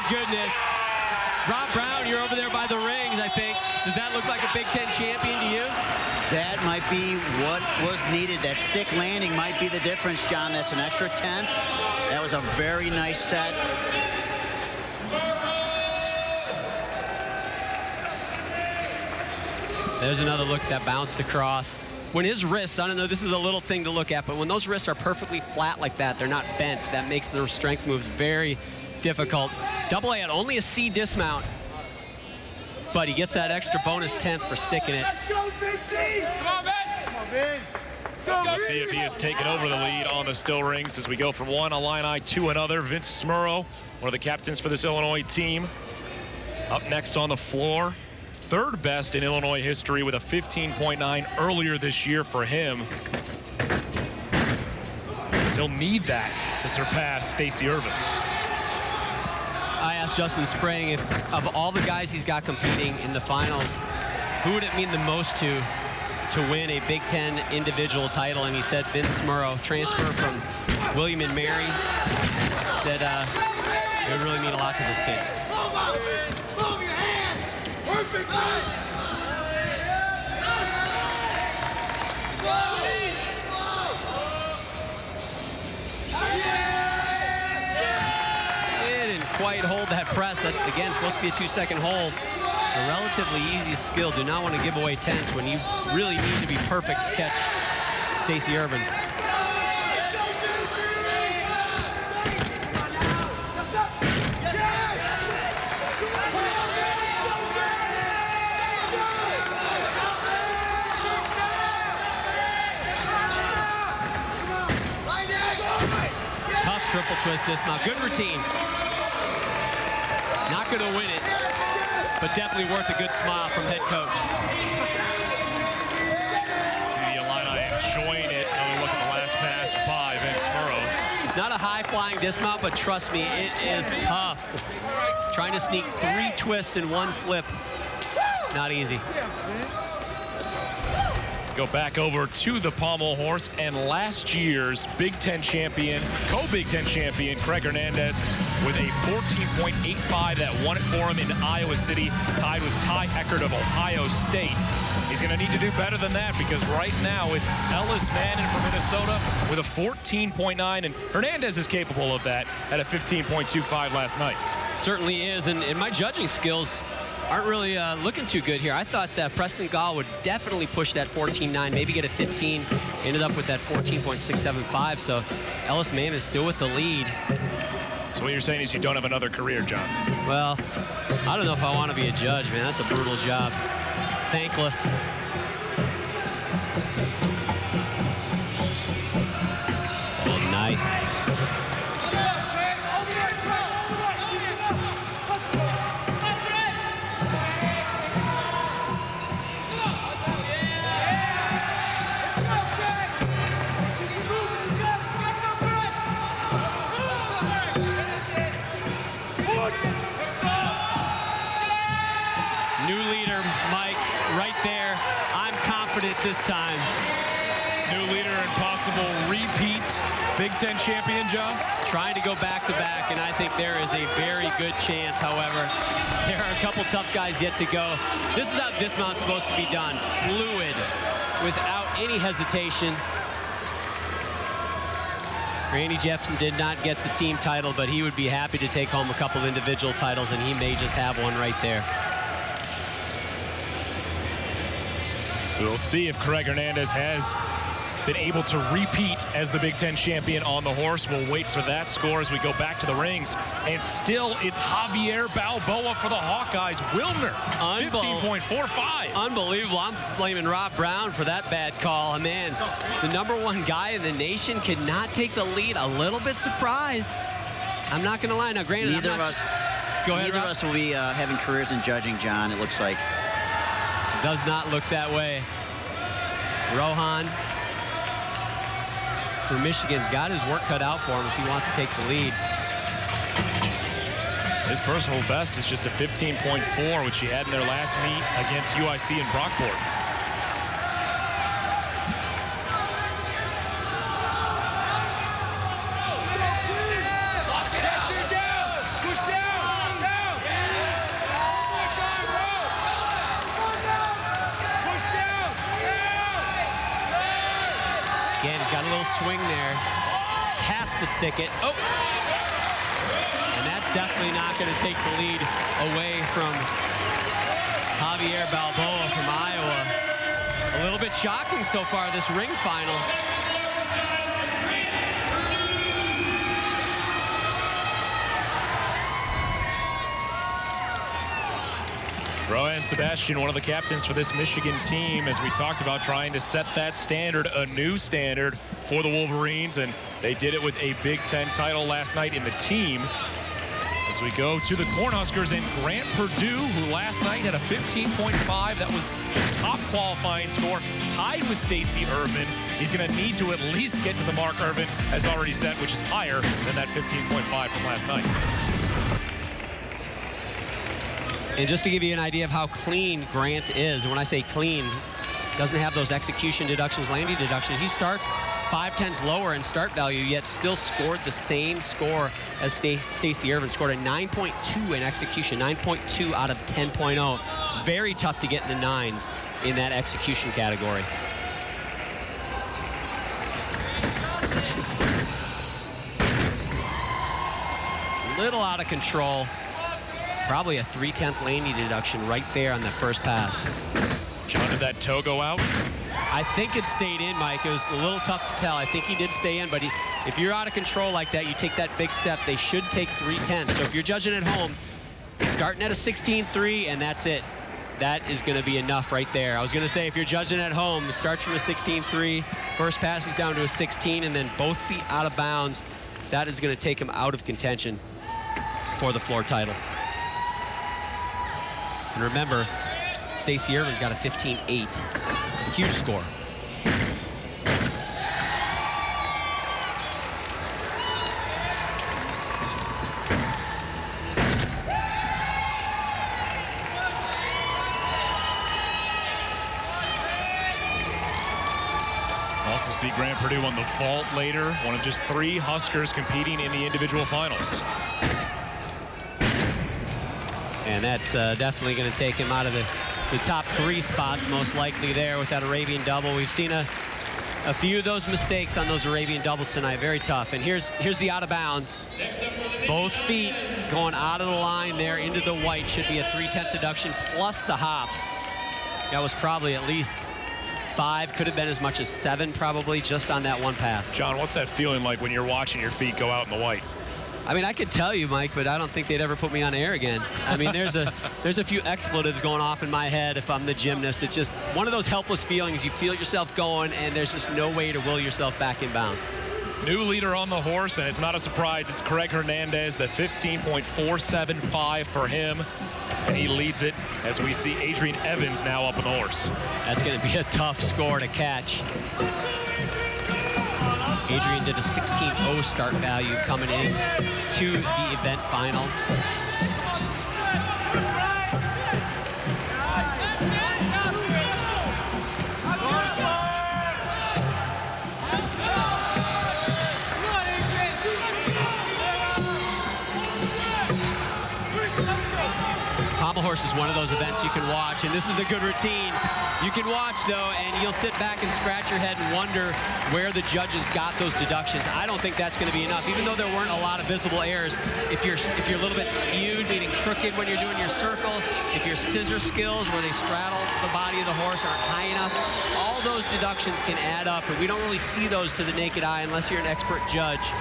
Goodness. Rob Brown, you're over there by the rings, I think. Does that look like a Big Ten champion to you? That might be what was needed. That stick landing might be the difference, John. That's an extra 10th. That was a very nice set. There's another look at that bounced across. When his wrists, I don't know, this is a little thing to look at, but when those wrists are perfectly flat like that, they're not bent. That makes their strength moves very difficult. Double A had only a C dismount, but he gets that extra bonus 10th for sticking it. Let's go, Vince! Come on, Vince! Come on, Vince! Let's go see if he has taken over the lead on the still rings as we go from one Illini to another. Vince Smurro, one of the captains for this Illinois team, up next on the floor. 3rd best in Illinois history with a 15.9 earlier this year for him. He'll need that to surpass Stacey Ervin. I asked Justin Spring if, of all the guys he's got competing in the finals, who would it mean the most to win a Big Ten individual title? And he said Vince Smurro, transfer from William and Mary. Said it would really mean a lot to this kid. Move your hands! Perfect hands! Quite hold that press. That, again, supposed to be a 2-second hold. A relatively easy skill. Do not want to give away tenths when you really need to be perfect to catch Stacey Ervin. Tough triple twist dismount. Good routine. Not going to win it, but definitely worth a good smile from head coach. See the Illini enjoying it. Another look at the last pass by Smurro. It's not a high-flying dismount, but trust me, it is tough. Trying to sneak 3 twists in 1 flip. Not easy. Go back over to the Pommel horse, and last year's Big Ten champion, co-Big Ten champion, Craig Hernandez, with a 14.85 that won it for him in Iowa City, tied with Ty Eckert of Ohio State. He's going to need to do better than that, because right now it's Ellis Mannon from Minnesota with a 14.9, and Hernandez is capable of that at a 15.25 last night. Certainly is, and my judging skills aren't really looking too good here. I thought that Preston Gall would definitely push that 14.9, maybe get a 15. Ended up with that 14.675, so Ellis Mannon is still with the lead. So what you're saying is you don't have another career, John? Well, I don't know if I want to be a judge, man. That's a brutal job. Thankless. Oh, nice. This time. New leader and possible repeat Big Ten champion, John? Trying to go back-to-back, and I think there is a very good chance. However, there are a couple tough guys yet to go. This is how dismount's supposed to be done. Fluid, without any hesitation. Randy Jepson did not get the team title, but he would be happy to take home a couple individual titles, and he may just have one right there. So we'll see if Craig Hernandez has been able to repeat as the Big Ten champion on the horse. We'll wait for that score as we go back to the rings. And still, it's Javier Balboa for the Hawkeyes. Wilner, 15.45. Unbelievable. I'm blaming Rob Brown for that bad call. Man, the #1 guy in the nation could not take the lead. A little bit surprised. I'm not going to lie. Now, granted, neither of us will be having careers in judging, John, it looks like. Does not look that way. Rohan for Michigan's got his work cut out for him if he wants to take the lead. His personal best is just a 15.4, which he had in their last meet against UIC in Brockport. Swing there, has to stick it. Oh, and that's definitely not going to take the lead away from Javier Balboa from Iowa. A little bit shocking so far this ring final. Rohan Sebastian, one of the captains for this Michigan team, as we talked about, trying to set that standard, a new standard for the Wolverines, and they did it with a Big Ten title last night in the team. As we go to the Cornhuskers and Grant Perdue, who last night had a 15.5. That was the top qualifying score, tied with Stacey Ervin. He's going to need to at least get to the mark Ervin has already set, which is higher than that 15.5 from last night. And just to give you an idea of how clean Grant is, and when I say clean, doesn't have those execution deductions, landing deductions. He starts 5/10 lower in start value, yet still scored the same score as Stacey Ervin. Scored a 9.2 in execution, 9.2 out of 10.0. Very tough to get in the nines in that execution category. Little out of control. probably a 3/10 landing deduction right there on the first pass. John, did that toe go out? I think it stayed in, Mike. It was a little tough to tell. I think he did stay in, but if you're out of control like that, you take that big step, they should take 3/10. So if you're judging at home, starting at a 16-3, and that's it. That is going to be enough right there. I was going to say, if you're judging at home, it starts from a 16-3, first pass is down to a 16, and then both feet out of bounds. That is going to take him out of contention for the floor title. And remember, Stacey Ervin's got a 15-8. Huge score. Also see Grant Perdue on the vault later, one of just 3 Huskers competing in the individual finals. And that's definitely going to take him out of the top 3 spots, most likely there with that Arabian double. We've seen a few of those mistakes on those Arabian doubles tonight, very tough. And here's the out of bounds. Both feet going out of the line there into the white, should be a 3/10 deduction plus the hops. That was probably at least 5, could have been as much as 7 probably just on that one pass. John, what's that feeling like when you're watching your feet go out in the white? I mean, I could tell you, Mike, but I don't think they'd ever put me on air again. I mean, there's a few expletives going off in my head if I'm the gymnast. It's just one of those helpless feelings. You feel yourself going, and there's just no way to will yourself back in bounds. New leader on the horse, and it's not a surprise. It's Craig Hernandez, the 15.475 for him. And he leads it as we see Adrian Evans now up on the horse. That's going to be a tough score to catch. Adrian did a 16-0 start value coming in to the event finals. Pommel horse is one of those events you can watch, and this is a good routine. You can watch, though, and you'll sit back and scratch your head and wonder where the judges got those deductions. I don't think that's going to be enough, even though there weren't a lot of visible errors. If you're a little bit skewed, meaning crooked when you're doing your circle, if your scissor skills where they straddle the body of the horse aren't high enough, all those deductions can add up, and we don't really see those to the naked eye unless you're an expert judge.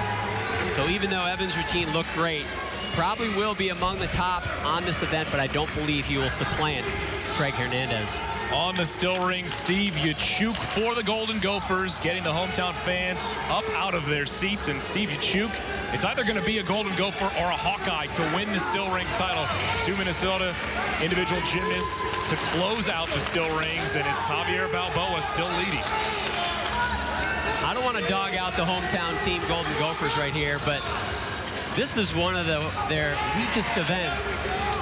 So even though Evans' routine looked great, probably will be among the top on this event, but I don't believe he will supplant Craig Hernandez. On the still ring, Steve Yachuk for the Golden Gophers, getting the hometown fans up out of their seats. And Steve Yachuk, it's either going to be a Golden Gopher or a Hawkeye to win the still rings title. 2 Minnesota individual gymnasts to close out the still rings, and it's Javier Balboa still leading. I don't want to dog out the hometown team Golden Gophers right here, but this is one of their weakest events.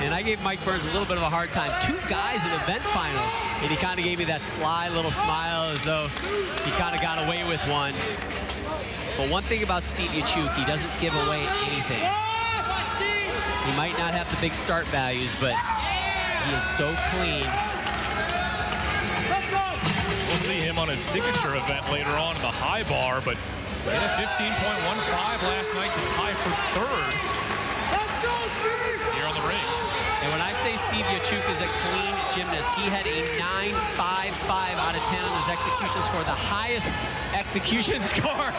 And I gave Mike Burns a little bit of a hard time. 2 guys in event finals. And he kind of gave me that sly little smile as though he kind of got away with one. But one thing about Steve Yachuk, he doesn't give away anything. He might not have the big start values, but he is so clean. We'll see him on his signature event later on in the high bar, but he had a 15.15 last night to tie for 3rd here on the rings. And when I say Steve Yachuk is a clean gymnast, he had a 9.55 out of 10 on his execution score, the highest execution score.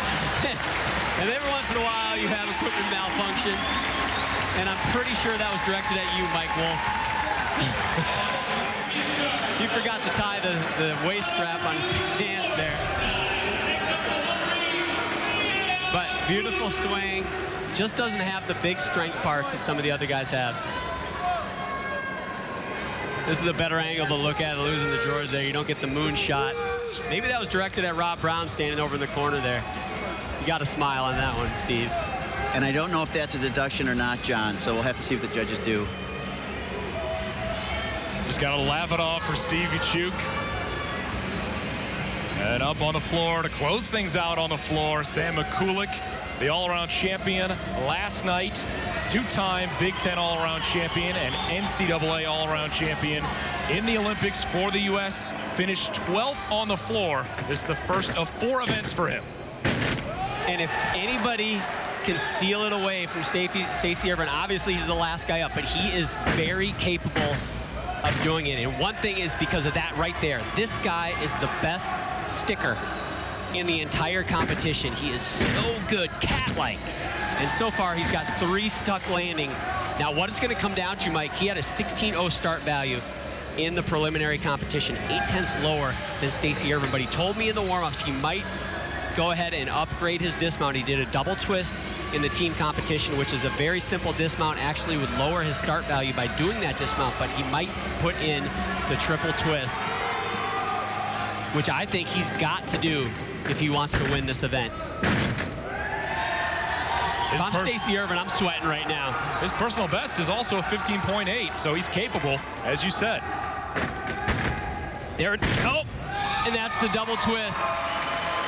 And every once in a while, you have equipment malfunction. And I'm pretty sure that was directed at you, Mike Wolf. He forgot to tie the waist strap on his pants there. But beautiful swing. Just doesn't have the big strength parts that some of the other guys have. This is a better angle to look at, losing the drawers there. You don't get the moon shot. Maybe that was directed at Rob Brown standing over in the corner there. You got a smile on that one, Steve. And I don't know if that's a deduction or not, John, so we'll have to see what the judges do. Just got to laugh it off for Steve Yachuk. And up on the floor to close things out on the floor, Sam Mikulak, the all-around champion last night, 2-time Big Ten all-around champion and NCAA all-around champion in the Olympics for the U.S. Finished 12th on the floor. This is the first of 4 events for him. And if anybody can steal it away from Stacey Ervin. Obviously, he's the last guy up, but he is very capable of doing it. And one thing is because of that right there, this guy is the best sticker in the entire competition. He is so good, cat-like. And so far, he's got 3 stuck landings. Now, what it's going to come down to, Mike, he had a 16.0 start value in the preliminary competition, 0.8 lower than Stacey Ervin, but he told me in the warm-ups he might go ahead and upgrade his dismount. He did a double twist in the team competition, which is a very simple dismount, actually would lower his start value by doing that dismount, but he might put in the triple twist, which I think he's got to do if he wants to win this event. If I'm Stacey Ervin, I'm sweating right now. His personal best is also a 15.8, so he's capable, as you said. There, oh, and that's the double twist.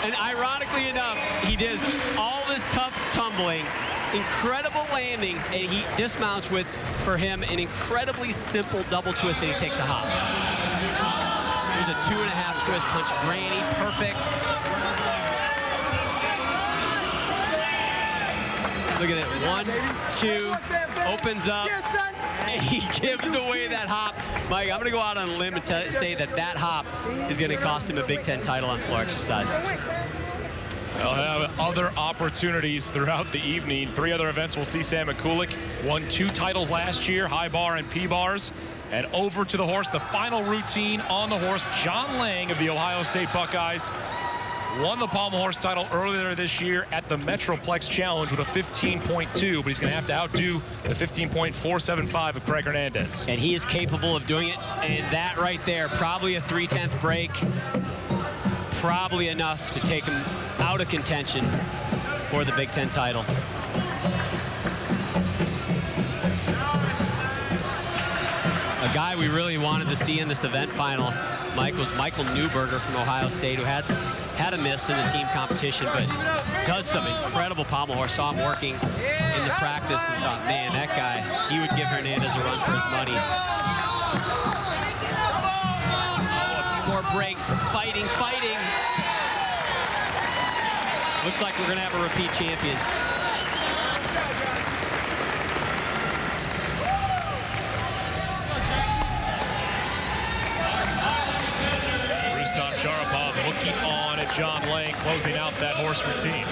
And ironically enough, he does all this tough tumbling, incredible landings, and he dismounts with, for him, an incredibly simple double twist, and he takes a hop. There's a 2.5 twist punch granny, perfect. Look at it, 1, 2, opens up, and he gives away that hop. Mike, I'm gonna go out on a limb and say that that hop is gonna cost him a Big Ten title on floor exercise. They'll have other opportunities throughout the evening. 3 other events we'll see Sam Mikulak. Won 2 titles last year, high bar and P-bars. And over to the horse, the final routine on the horse, John Laing of the Ohio State Buckeyes. Won the Pommel horse title earlier this year at the Metroplex Challenge with a 15.2, but he's going to have to outdo the 15.475 of Craig Hernandez. And he is capable of doing it, and that right there, probably a 3/10 break, probably enough to take him out of contention for the Big Ten title. A guy we really wanted to see in this event final, Mike, was Michael Newberger from Ohio State, who had a miss in the team competition, but does some incredible pommel horse. Saw him working in the practice and thought, man, that guy, he would give Hernandez a run for his money. Oh, a few more breaks, fighting. Looks like we're gonna have a repeat champion. Looking on at John Laing, closing out that horse routine.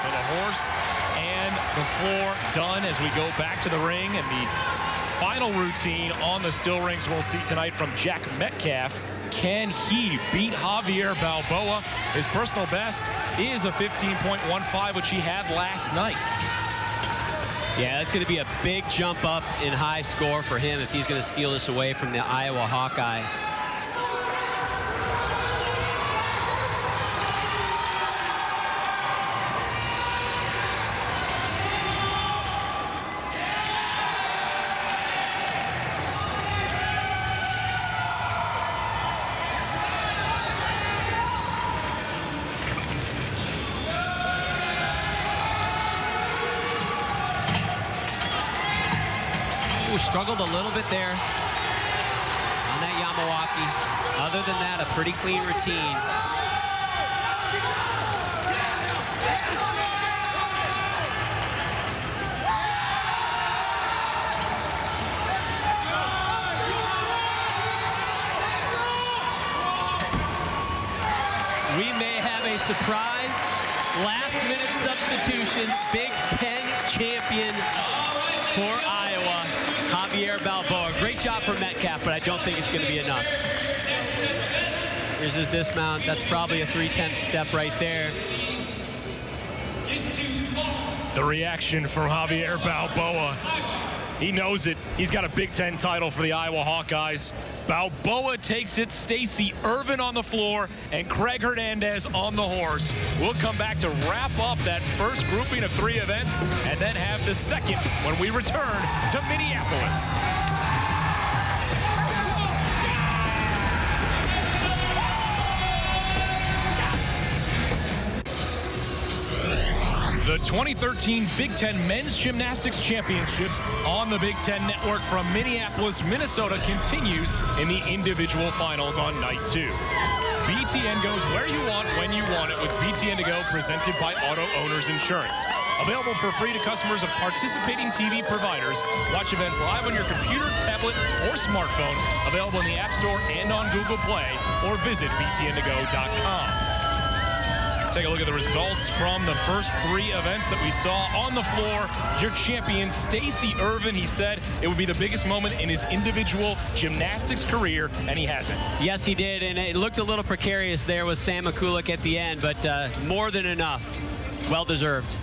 So the horse and the floor done as we go back to the ring, and the final routine on the still rings we'll see tonight from Jack Metcalf. Can he beat Javier Balboa? His personal best is a 15.15, which he had last night. Yeah, that's going to be a big jump up in high score for him if he's going to steal this away from the Iowa Hawkeye. Struggled a little bit there on that Yamawaki. Other than that, a pretty clean routine. We may have a surprise last-minute substitution. Big Ten champion for Iowa, Javier Balboa. Great job for Metcalf, but I don't think it's going to be enough. Here's his dismount. That's probably a 3/10 step right there. The reaction for Javier Balboa. He knows it. He's got a Big Ten title for the Iowa Hawkeyes. Balboa takes it. Stacey Ervin on the floor and Craig Hernandez on the horse. We'll come back to wrap up that first grouping of 3 events and then have the second when we return to Minneapolis. The 2013 Big Ten Men's Gymnastics Championships on the Big Ten Network from Minneapolis, Minnesota continues in the individual finals on night 2. BTN goes where you want, when you want it with BTN to go, presented by Auto Owners Insurance. Available for free to customers of participating TV providers. Watch events live on your computer, tablet, or smartphone. Available in the App Store and on Google Play, or visit btntogo.com. Take a look at the results from the first 3 events that we saw on the floor. Your champion, Stacey Ervin, he said it would be the biggest moment in his individual gymnastics career, and he hasn't. Yes, he did, and it looked a little precarious there with Sam Mikulak at the end, but more than enough. Well-deserved.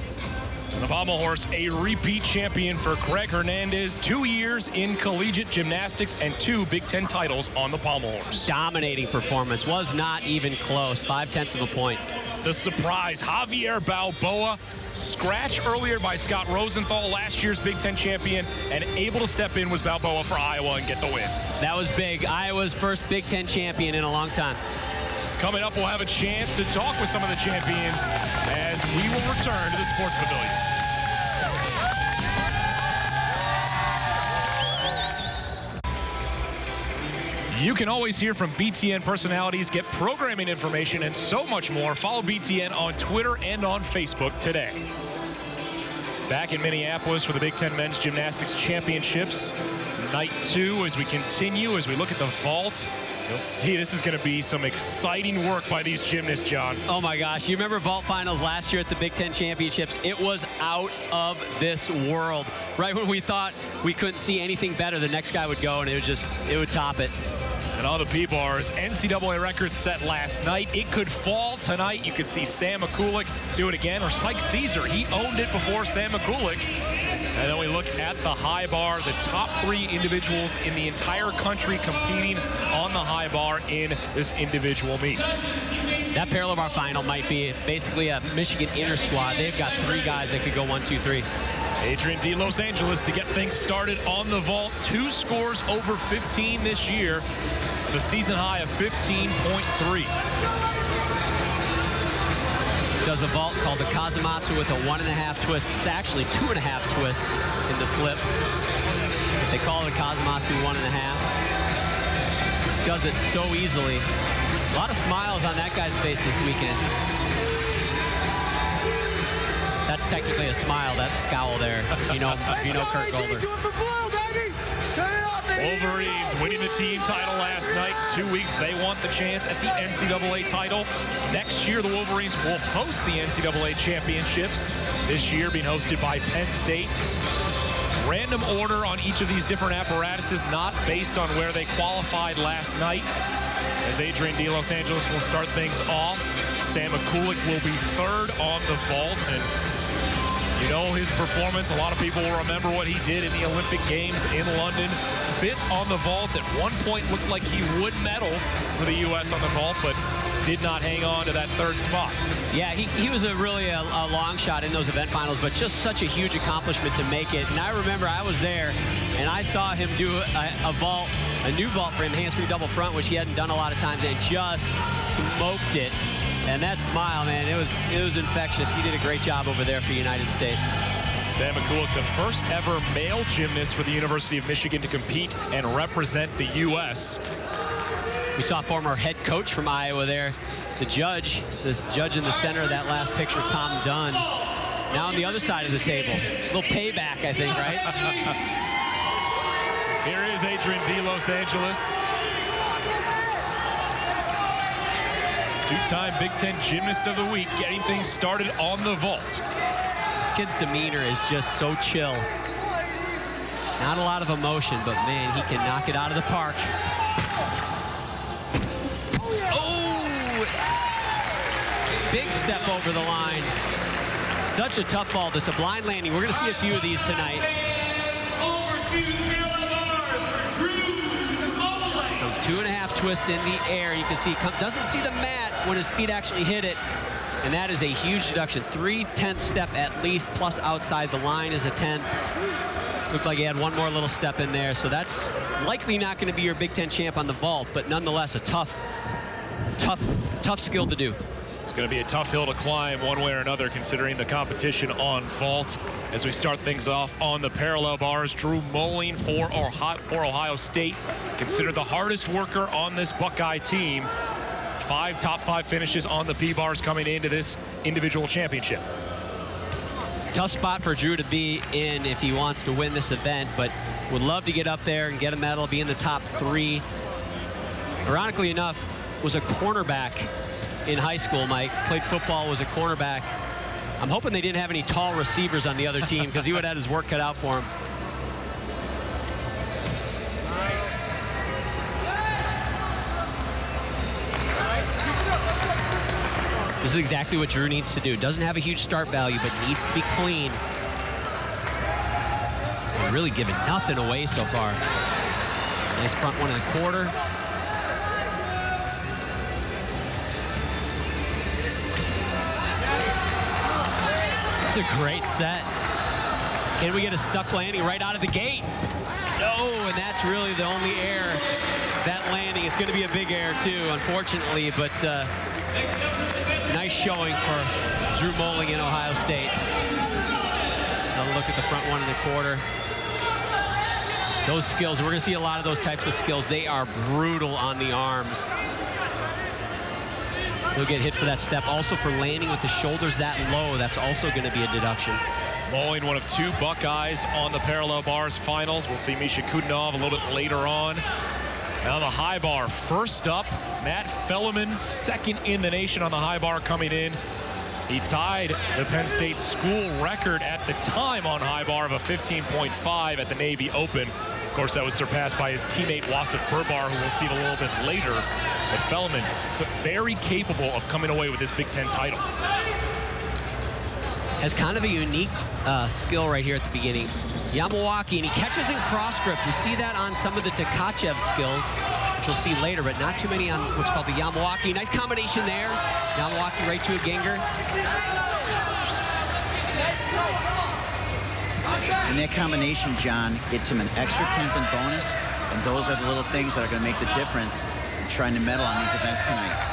The Pommel horse, a repeat champion for Craig Hernandez, 2 years in collegiate gymnastics and 2 Big Ten titles on the Pommel horse. Dominating performance, was not even close, 0.5 of a point. The surprise, Javier Balboa, scratched earlier by Scott Rosenthal, last year's Big Ten champion, and able to step in was Balboa for Iowa and get the win. That was big. Iowa's first Big Ten champion in a long time. Coming up, we'll have a chance to talk with some of the champions as we will return to the Sports Pavilion. You can always hear from BTN personalities, get programming information, and so much more. Follow BTN on Twitter and on Facebook today. Back in Minneapolis for the Big Ten Men's Gymnastics Championships. Night 2 as we continue, as we look at the vault. You'll see this is going to be some exciting work by these gymnasts, John. Oh my gosh, you remember vault finals last year at the Big Ten Championships? It was out of this world. Right when we thought we couldn't see anything better, the next guy would go and it would top it. And all the P-bars, NCAA records set last night. It could fall tonight. You could see Sam Mikulak do it again, or Syque Caesar. He owned it before Sam Mikulak. And then we look at the high bar, the top 3 individuals in the entire country competing on the high bar in this individual meet. That parallel bar final might be basically a Michigan inner squad. They've got 3 guys that could go 1, 2, 3. Adrian D. Los Angeles to get things started on the vault. 2 scores over 15 this year. The season high of 15.3. Does a vault called the Kazumatsu with a 1.5 twist. It's actually 2.5 twists in the flip. They call it a Kazumatsu 1.5. Does it so easily. A lot of smiles on that guy's face this weekend. That's technically a smile, that scowl there. You know Kurt Golder. Wolverines winning the team title last night. 2 weeks, they want the chance at the NCAA title. Next year, the Wolverines will host the NCAA championships. This year being hosted by Penn State. Random order on each of these different apparatuses, not based on where they qualified last night. As Adrian D. Los Angeles will start things off. Sam Mikulak will be 3rd on the vault, and you know his performance. A lot of people will remember what he did in the Olympic Games in London. 5th on the vault. At one point looked like he would medal for the U.S. on the vault, but did not hang on to that 3rd spot. Yeah, he was really a long shot in those event finals, but just such a huge accomplishment to make it. And I remember I was there, and I saw him do a vault, a new vault for him, handspring double front, which he hadn't done a lot of times, and just smoked it. And that smile, man, it was infectious. He did a great job over there for the United States. Sam Mikulak, the first ever male gymnast for the University of Michigan to compete and represent the U.S. We saw former head coach from Iowa there. The judge in the center of that last picture, Tom Dunn. Now on the other side of the table. A little payback, I think, right? Here is Adrian D. Los Angeles. 2-time Big Ten Gymnast of the Week, getting things started on the vault. This kid's demeanor is just so chill. Not a lot of emotion, but man, he can knock it out of the park. Oh! Big step over the line. Such a tough vault. It's a blind landing. We're going to see a few of these tonight. Those 2.5 twists in the air. You can see, doesn't see the mat when his feet actually hit it. And that is a huge deduction. 3/10 step at least, plus outside the line is a 10th. Looks like he had one more little step in there. So that's likely not going to be your Big Ten champ on the vault, but nonetheless a tough skill to do. It's going to be a tough hill to climb one way or another, considering the competition on vault. As we start things off on the parallel bars, Drew Moline for Ohio State, considered the hardest worker on this Buckeye team. top 5 finishes on the P-bars coming into this individual championship. Tough spot for Drew to be in if he wants to win this event, but would love to get up there and get a medal, be in the top 3. Ironically enough, was a cornerback in high school, Mike. Played football, was a cornerback. I'm hoping they didn't have any tall receivers on the other team because he would have had his work cut out for him. This is exactly what Drew needs to do. Doesn't have a huge start value, but needs to be clean. And really giving nothing away so far. Nice front one in the quarter. It's a great set. Can we get a stuck landing right out of the gate? No, and that's really the only error. That landing is going to be a big error too, unfortunately, but nice showing for Drew Moling in Ohio State. Another look at the front one in the quarter. Those skills, we're going to see a lot of those types of skills. They are brutal on the arms. He'll get hit for that step. Also for landing with the shoulders that low, that's also going to be a deduction. Moling, one of 2 Buckeyes on the parallel bars finals. We'll see Misha Kudinov a little bit later on. Now the high bar, first up, Matt Felleman, second in the nation on the high bar coming in. He tied the Penn State school record at the time on high bar of a 15.5 at the Navy Open. Of course, that was surpassed by his teammate Wasif Burbar, who we'll see a little bit later. But Felleman, very capable of coming away with this Big Ten title. Has kind of a unique skill right here at the beginning. Yamawaki, and he catches in cross grip. We see that on some of the Tkachev skills, which we'll see later, but not too many on what's called the Yamawaki. Nice combination there. Yamawaki right to a Ginger. And that combination, John, gets him an extra 10th and bonus, and those are the little things that are going to make the difference in trying to medal on these events tonight.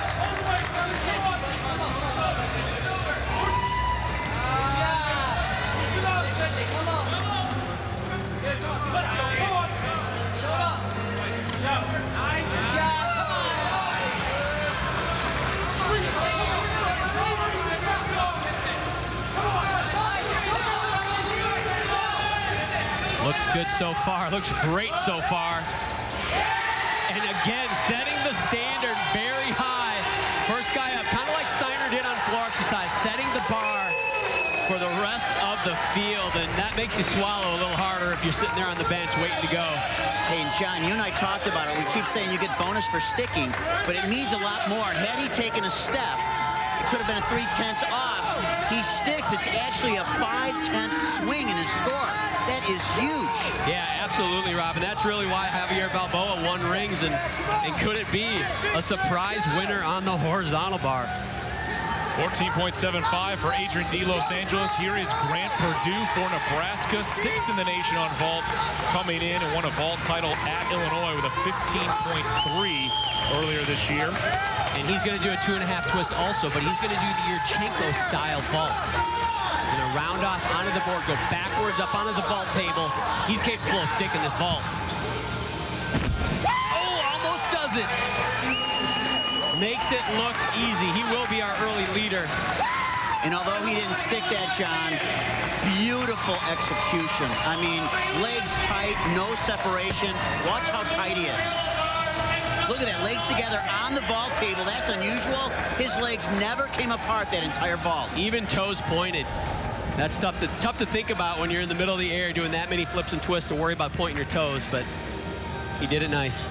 Looks good so far, looks great so far. And again, setting the standard very high. First guy up, kind of like Steiner did on floor exercise, setting the bar for the rest of the field. And that makes you swallow a little harder if you're sitting there on the bench waiting to go. Hey, and John, you and I talked about it. We keep saying you get bonus for sticking, but it means a lot more. Had he taken a step, it could have been a 3/10 off. He sticks, it's actually a 5/10 swing in his score. That is huge. Yeah, absolutely, Robin. That's really why Javier Balboa won rings, and could it be a surprise winner on the horizontal bar? 14.75 for Adrian D. Los Angeles. Here is Grant Perdue for Nebraska, 6th in the nation on vault, coming in and won a vault title at Illinois with a 15.3 earlier this year. And he's going to do a 2.5 twist also, but he's going to do the Yurchenko-style vault. Going to round off onto the board, go backwards up onto the vault table. He's capable of sticking this vault. Oh, almost does it. Makes it look easy. He will be our early leader. And although he didn't stick that, John, beautiful execution. I mean, legs tight, no separation. Watch how tight he is. Look at that, legs together on the vault table. That's unusual. His legs never came apart that entire vault. Even toes pointed. That's tough to think about when you're in the middle of the air doing that many flips and twists to worry about pointing your toes, but he did it nice.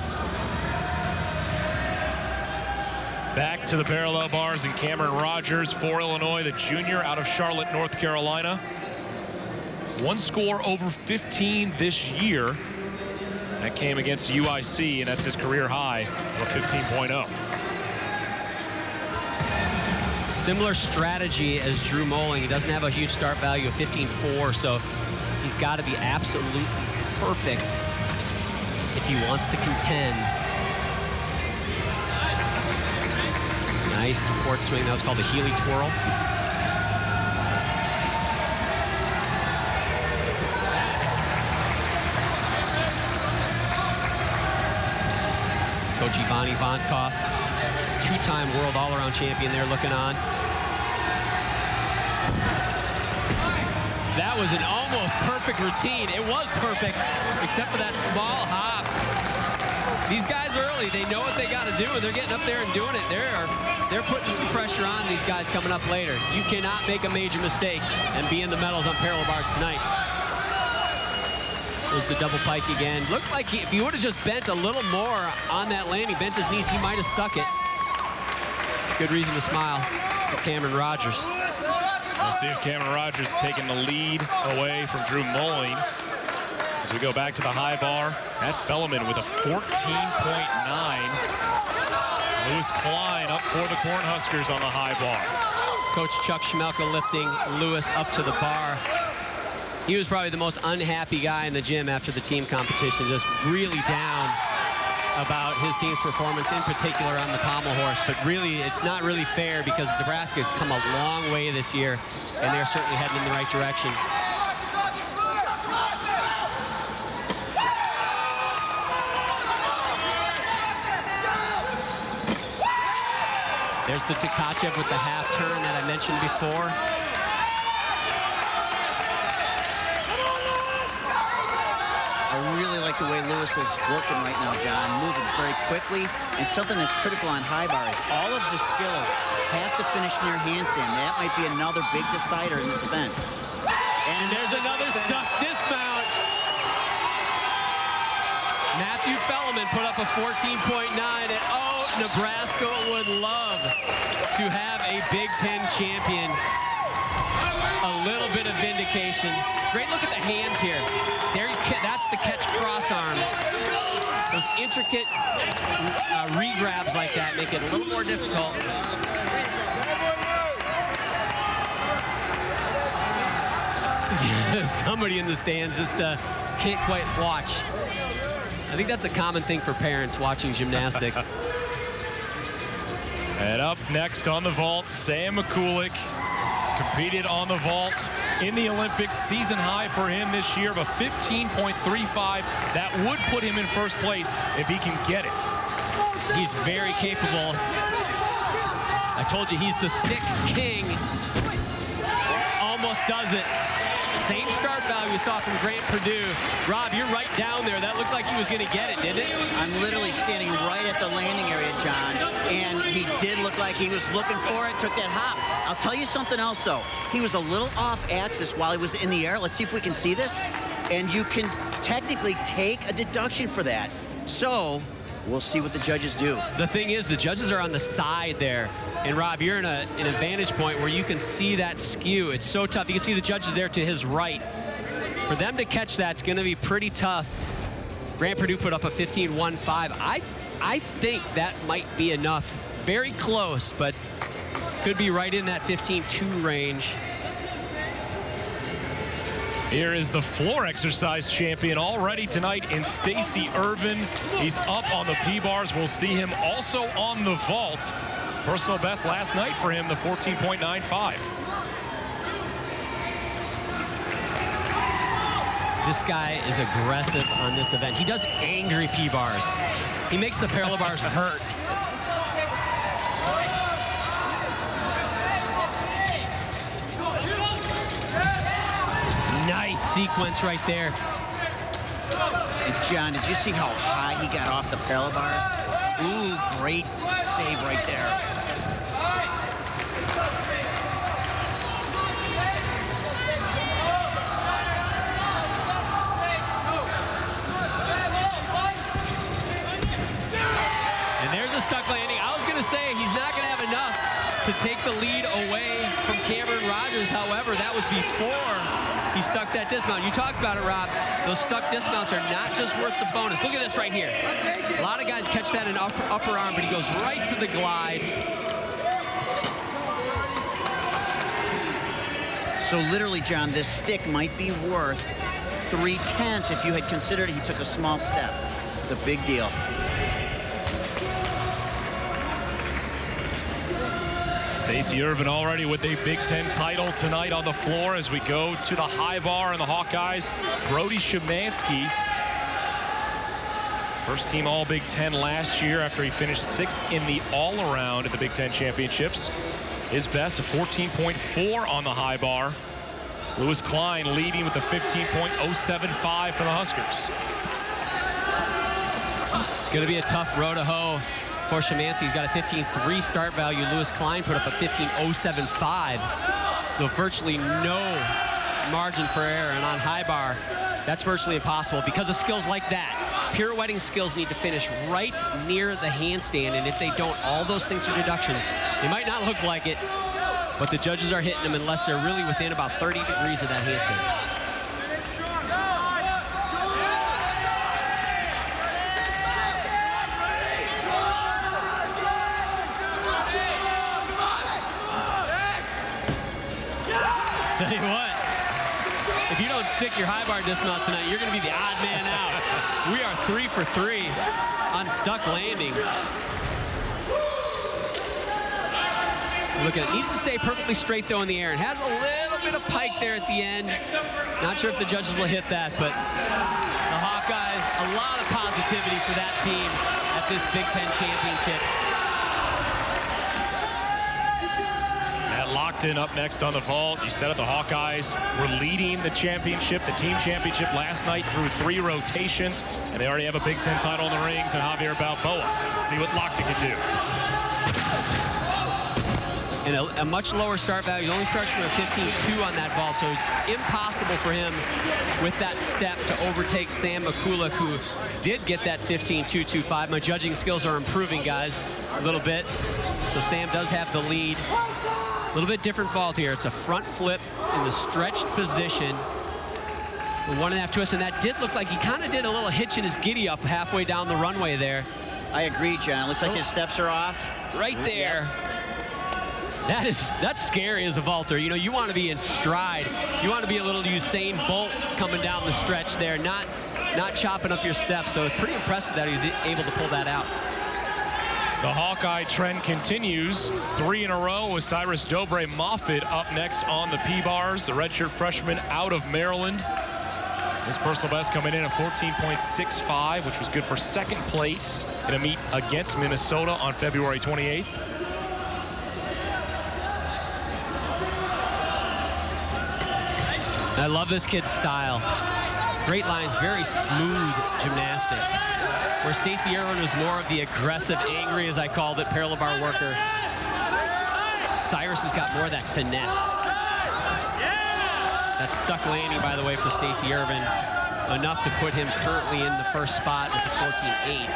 Back to the parallel bars and Cameron Rogers for Illinois, the junior out of Charlotte, North Carolina. One score over 15 this year. That came against UIC, and that's his career high of 15.0. Similar strategy as Drew Moling. He doesn't have a huge start value of 15.4, so he's got to be absolutely perfect if he wants to contend. Nice support swing. That was called a Healy twirl. Coach Ivani Vonkov two-time world all-around champion there looking on. That was an almost perfect routine. It was perfect, except for that small hop. These guys early, they know what they got to do, and they're getting up there and doing it. They're putting some pressure on these guys coming up later. You cannot make a major mistake and be in the medals on parallel bars tonight. There's the double pike again. Looks like if he would have just bent a little more on that landing, bent his knees, he might have stuck it. Good reason to smile for Cameron Rogers. We'll see if Cameron Rogers is taking the lead away from Drew Mulling. As we go back to the high bar, Matt Fellman with a 14.9. Lewis Klein up for the Cornhuskers on the high bar. Coach Chuck Schmelka lifting Lewis up to the bar. He was probably the most unhappy guy in the gym after the team competition, just really down about his team's performance, in particular on the pommel horse. But really, it's not really fair because Nebraska has come a long way this year, and they're certainly heading in the right direction. There's the Tkachev with the half turn that I mentioned before. I really like the way Lewis is working right now, John, moving very quickly. And something that's critical on high bar is all of the skills have to finish near handstand. That might be another big decider in this event. And there's another stuck dismount. Matthew Fellman put up a 14.9, and oh, Nebraska would love to have a Big Ten champion. A little bit of vindication. Great look at the hands here. That's the catch cross arm. Those intricate re-grabs like that make it a little more difficult. Somebody in the stands just can't quite watch. I think that's a common thing for parents watching gymnastics. And up next on the vault, Sam Mikulak. Competed on the vault in the Olympics. Season high for him this year of a 15.35. That would put him in first place if he can get it. He's very capable. I told you he's the stick king. Almost does it. Same start value we saw from Grant Perdue. Rob, you're right down there. That looked like he was going to get it, didn't it? I'm literally standing right at the landing area, John, and he did look like he was looking for it, took that hop. I'll tell you something else, though. He was a little off axis while he was in the air. Let's see if we can see this. And you can technically take a deduction for that. So we'll see what the judges do. The thing is, the judges are on the side there. And Rob, you're in an advantage point where you can see that skew. It's so tough. You can see the judges there to his right. For them to catch that's going to be pretty tough. Grant Perdue put up a 15.15. I think that might be enough. Very close, but could be right in that 15.2 range. Here is the floor exercise champion already tonight in Stacey Ervin. He's up on the P-bars. We'll see him also on the vault. Personal best last night for him, the 14.95. This guy is aggressive on this event. He does angry P-bars. He makes the parallel bars hurt. Nice sequence right there. And John, did you see how high he got off the parallel bars? Ooh, great save right there. And there's a stuck landing. I was going to say he's not going to have enough to take the lead away from Cameron Rogers. However, that was before he stuck that dismount. You talked about it, Rob. Those stuck dismounts are not just worth the bonus. Look at this right here. A lot of guys catch that in upper arm, but he goes right to the glide. So literally, John, this stick might be worth 3/10 if you had considered he took a small step. It's a big deal. Stacey Ervin already with a Big Ten title tonight on the floor as we go to the high bar and the Hawkeyes. Brody Szymanski First team All Big Ten last year after he finished 6th in the all-around at the Big Ten Championships. His best, a 14.4 on the high bar. Lewis Klein leading with a 15.075 for the Huskers. It's going to be a tough row to hoe for Szymanski. He's got a 15.3 start value. Lewis Klein put up a 15.075. So virtually no margin for error. And on high bar, that's virtually impossible because of skills like that. Pirouetting skills need to finish right near the handstand. And if they don't, all those things are deductions. They might not look like it, but the judges are hitting them unless they're really within about 30 degrees of that handstand. Tell you what, if you don't stick your high bar dismount tonight, you're going to be the odd man out. We are 3 for 3 on stuck landings. Look at it. Needs to stay perfectly straight, though, in the air. It has a little bit of pike there at the end. Not sure if the judges will hit that, but the Hawkeyes, a lot of positivity for that team at this Big Ten championship. Loochtan up next on the vault. You said it, the Hawkeyes were leading the championship, the team championship last night through 3 rotations, and they already have a Big Ten title in the rings and Javier Balboa. Let's see what Loochtan can do. And a much lower start value. He only starts from a 15.2 on that vault, so it's impossible for him with that step to overtake Sam Mikulak, who did get that 15.225. My judging skills are improving, guys, a little bit. So Sam does have the lead. A little bit different vault here. It's a front flip in the stretched position. The 1.5 twist, and that did look like he kind of did a little hitch in his giddy up halfway down the runway there. I agree, John. Looks like his steps are off. Right there. That's scary as a vaulter. You know, you want to be in stride. You want to be a little Usain Bolt coming down the stretch there, not chopping up your steps. So it's pretty impressive that he was able to pull that out. The Hawkeye trend continues. 3 in a row with Cyrus Dobre-Moffitt up next on the P-bars. The redshirt freshman out of Maryland. His personal best coming in at 14.65, which was good for 2nd place in a meet against Minnesota on February 28th. I love this kid's style. Great lines, very smooth gymnastics. Where Stacey Ervin was more of the aggressive, angry, as I called it, parallel bar worker. Cyrus has got more of that finesse. That stuck landing, by the way, for Stacey Ervin, enough to put him currently in the first spot with the 14.8.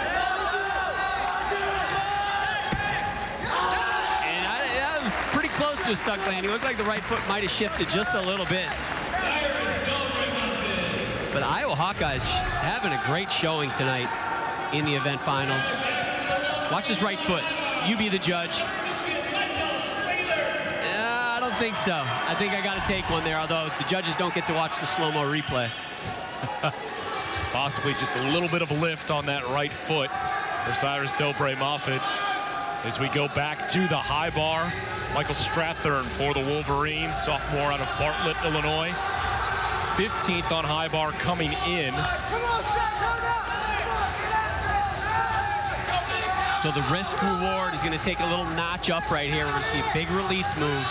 And that was pretty close to a stuck landing. It looked like the right foot might have shifted just a little bit. But Iowa Hawkeyes having a great showing tonight in the event finals. Watch his right foot. You be the judge. I don't think so. I think I got to take one there, although the judges don't get to watch the slow-mo replay. Possibly just a little bit of lift on that right foot for Cyrus Dobre-Moffitt. As we go back to the high bar, Michael Strathern for the Wolverines, sophomore out of Bartlett, Illinois. 15th on high bar coming in. So the risk reward is going to take a little notch up right here. We're going to see a big release move.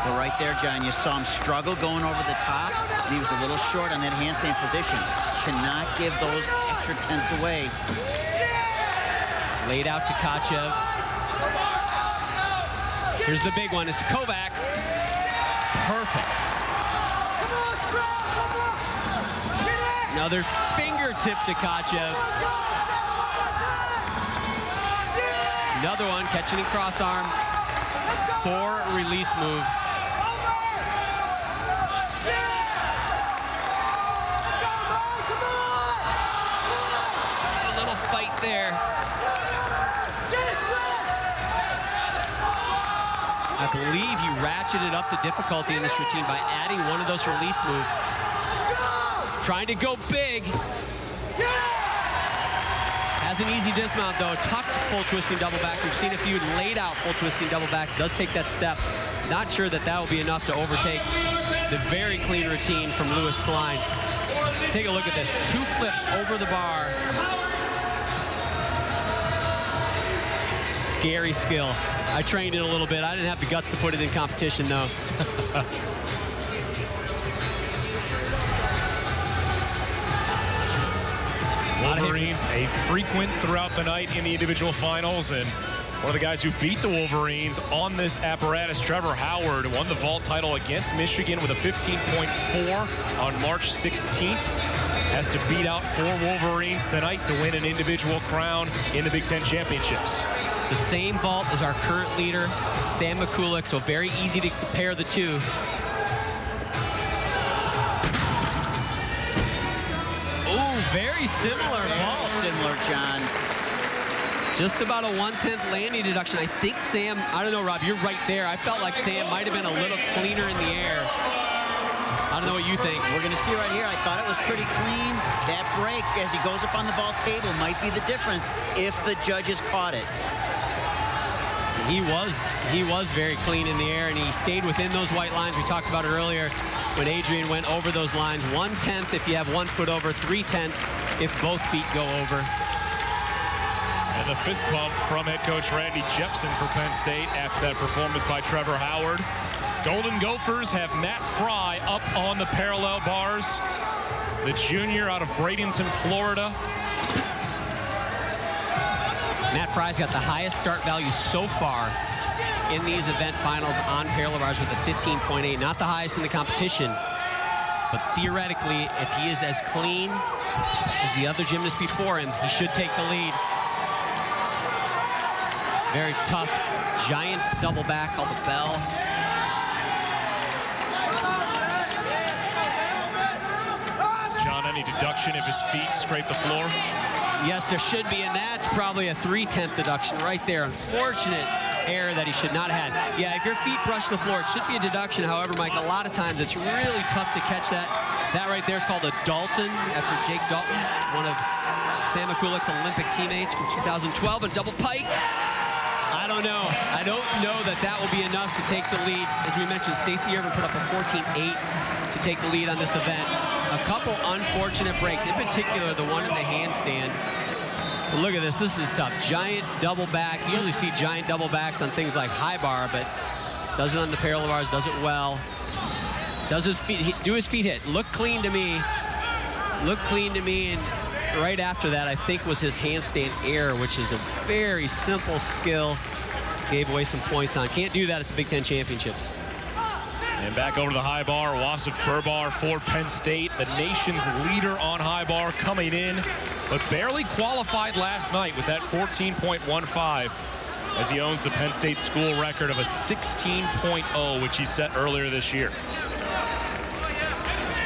But right there, John, you saw him struggle going over the top, and he was a little short on that handstand position. Cannot give those extra tenths away. Laid out to Kachev. Here's the big one. It's Kovacs. Perfect. Another fingertip to Kachev. Another one, catching in cross arm. 4 release moves. A little fight there. I believe he ratcheted up the difficulty in this routine by adding one of those release moves. Trying to go big. Has an easy dismount, though. Tucked full twisting double back. We've seen a few laid out full twisting double backs. Does take that step. not sure that that will be enough to overtake the very clean routine from Lewis Klein. Take a look at this. 2 flips over the bar. Scary skill. I trained it a little bit. I didn't have the guts to put it in competition, though. Wolverines, a frequent throughout the night in the individual finals, and one of the guys who beat the Wolverines on this apparatus, Trevor Howard, won the vault title against Michigan with a 15.4 on March 16th. Has to beat out 4 Wolverines tonight to win an individual crown in the Big Ten Championships. The same vault as our current leader, Sam Mikulak, so very easy to compare the two. Very similar vault. Similar, John. Just about a 1/10 landing deduction. I think Sam, I don't know, Rob, you're right there. I felt like Sam might have been a little cleaner in the air. I don't know what you think. We're going to see right here. I thought it was pretty clean. That break as he goes up on the vault table might be the difference if the judges caught it. He was very clean in the air, and he stayed within those white lines. We talked about it earlier when Adrian went over those lines. 1/10 if you have 1 foot over, 3/10 if both feet go over. And the fist bump from head coach Randy Jepson for Penn State after that performance by Trevor Howard. Golden Gophers have Matt Fry up on the parallel bars. The junior out of Bradenton, Florida. Matt Fry's got the highest start value so far in these event finals on parallel bars with a 15.8. Not the highest in the competition, but theoretically, if he is as clean as the other gymnast before him, he should take the lead. Very tough, giant double back called the bell. John, any deduction if his feet scrape the floor? Yes, there should be, and that's probably a 3/10 deduction right there. Unfortunate error that he should not have had. Yeah, if your feet brush the floor, it should be a deduction. However, Mike, a lot of times it's really tough to catch that. That right there is called a Dalton, after Jake Dalton, one of Sam Mikulak's Olympic teammates from 2012, a double pike. I don't know. I don't know that that will be enough to take the lead. As we mentioned, Stacey Ervin put up a 14.8 to take the lead on this event. A couple unfortunate breaks, in particular the one in the handstand. But look at this, this is tough. Giant double back. You usually see giant double backs on things like high bar, but does it on the parallel bars, does it well. Does his feet, do his feet hit? Look clean to me. Look clean to me, and right after that, I think was his handstand air, which is a very simple skill. Gave away some points on. Can't do that at the Big Ten Championships. And back over to the high bar, Wasif Burbar for Penn State, the nation's leader on high bar, coming in, but barely qualified last night with that 14.15, as he owns the Penn State school record of a 16.0, which he set earlier this year.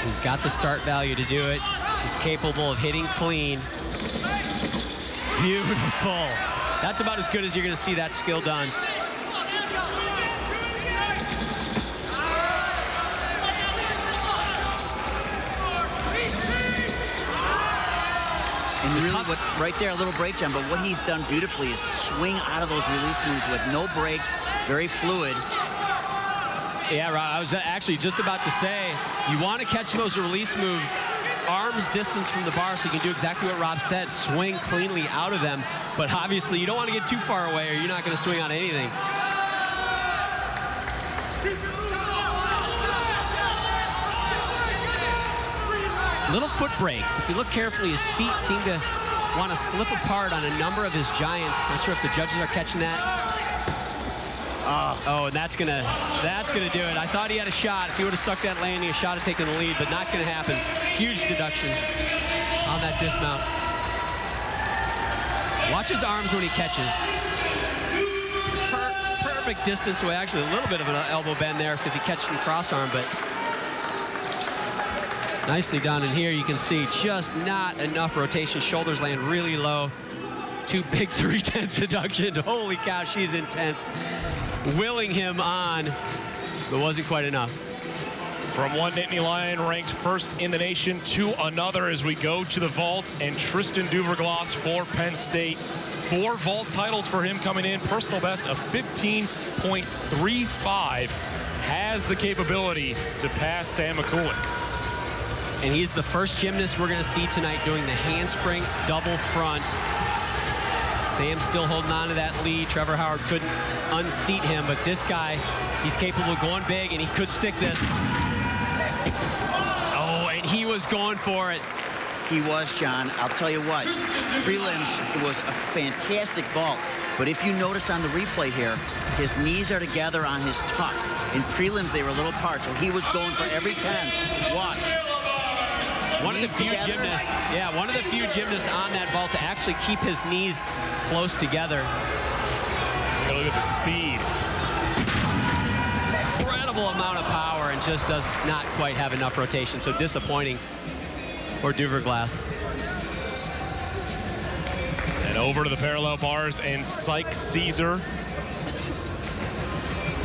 He's got the start value to do it. He's capable of hitting clean. Beautiful. That's about as good as you're going to see that skill done. And really, right there, a little break, John, but what he's done beautifully is swing out of those release moves with no breaks, very fluid. Yeah, Rob, I was actually just about to say, you want to catch those release moves, arms distance from the bar, so you can do exactly what Rob said, swing cleanly out of them. But obviously, you don't want to get too far away or you're not going to swing on anything. Little foot breaks. If you look carefully, his feet seem to want to slip apart on a number of his giants. Not sure if the judges are catching that. Oh, and that's gonna do it. I thought he had a shot. If he would have stuck that landing, a shot at taking the lead, but not gonna happen. Huge deduction on that dismount. Watch his arms when he catches. Perfect distance away. Actually, a little bit of an elbow bend there because he catches from cross-arm, but nicely done. And here you can see just not enough rotation. Shoulders land really low. 2 big 3/10 deduction. Holy cow, she's intense. Willing him on, but wasn't quite enough. From one Nittany Lion ranked first in the nation to another as we go to the vault, and Tristan Duverglas for Penn State. 4 vault titles for him coming in. Personal best of 15.35. has the capability to pass Sam Mikulak. And he's the first gymnast we're going to see tonight doing the handspring double front. Sam's still holding on to that lead. Trevor Howard couldn't unseat him, but this guy, he's capable of going big, and he could stick this. Oh, and he was going for it. He was, John. I'll tell you what, prelims was a fantastic vault. But if you notice on the replay here, his knees are together on his tucks. In prelims, they were a little apart, so he was going for every 10. Watch. One of the few gymnasts, one of the few gymnasts on that vault to actually keep his knees close together. Look at the speed. Incredible amount of power, and just does not quite have enough rotation. So disappointing for Duverglass. And over to the parallel bars, and Syque Caesar.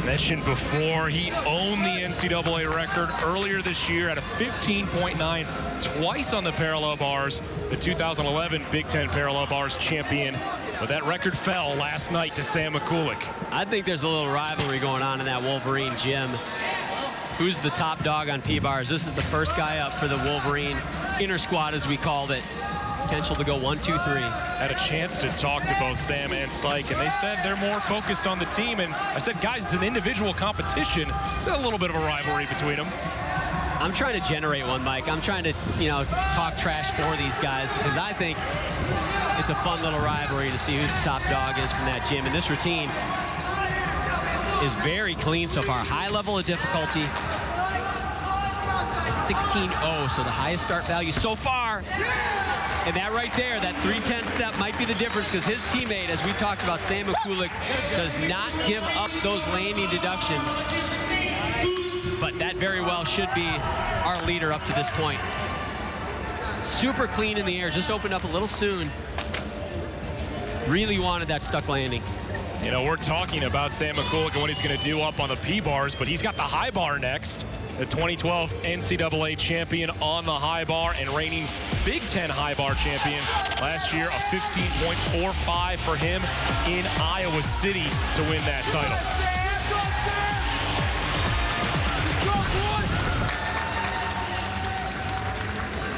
Mentioned before, he owned the NCAA record earlier this year at a 15.9, twice on the parallel bars, the 2011 Big Ten parallel bars champion. But that record fell last night to Sam Mikulak. I think there's a little rivalry going on in that Wolverine gym. Who's the top dog on P-bars? This is the first guy up for the Wolverine inner squad, as we called it. Potential to go 1, 2, 3. Had a chance to talk to both Sam and Syque, and they said they're more focused on the team. And I said, guys, it's an individual competition. It's a little bit of a rivalry between them. I'm trying to generate one, Mike. I'm trying to, talk trash for these guys, because I think it's a fun little rivalry to see who the top dog is from that gym. And this routine is very clean so far. High level of difficulty. 16.0, so the highest start value so far. And that right there, that 310 step might be the difference, because his teammate, as we talked about, Sam Mikulak, does not give up those landing deductions. But that very well should be our leader up to this point. Super clean in the air, just opened up a little soon. Really wanted that stuck landing. You know, we're talking about Sam Mikulak and what he's going to do up on the P-bars, but he's got the high bar next. The 2012 NCAA champion on the high bar and reigning Big Ten high bar champion. Last year, a 15.45 for him in Iowa City to win that title.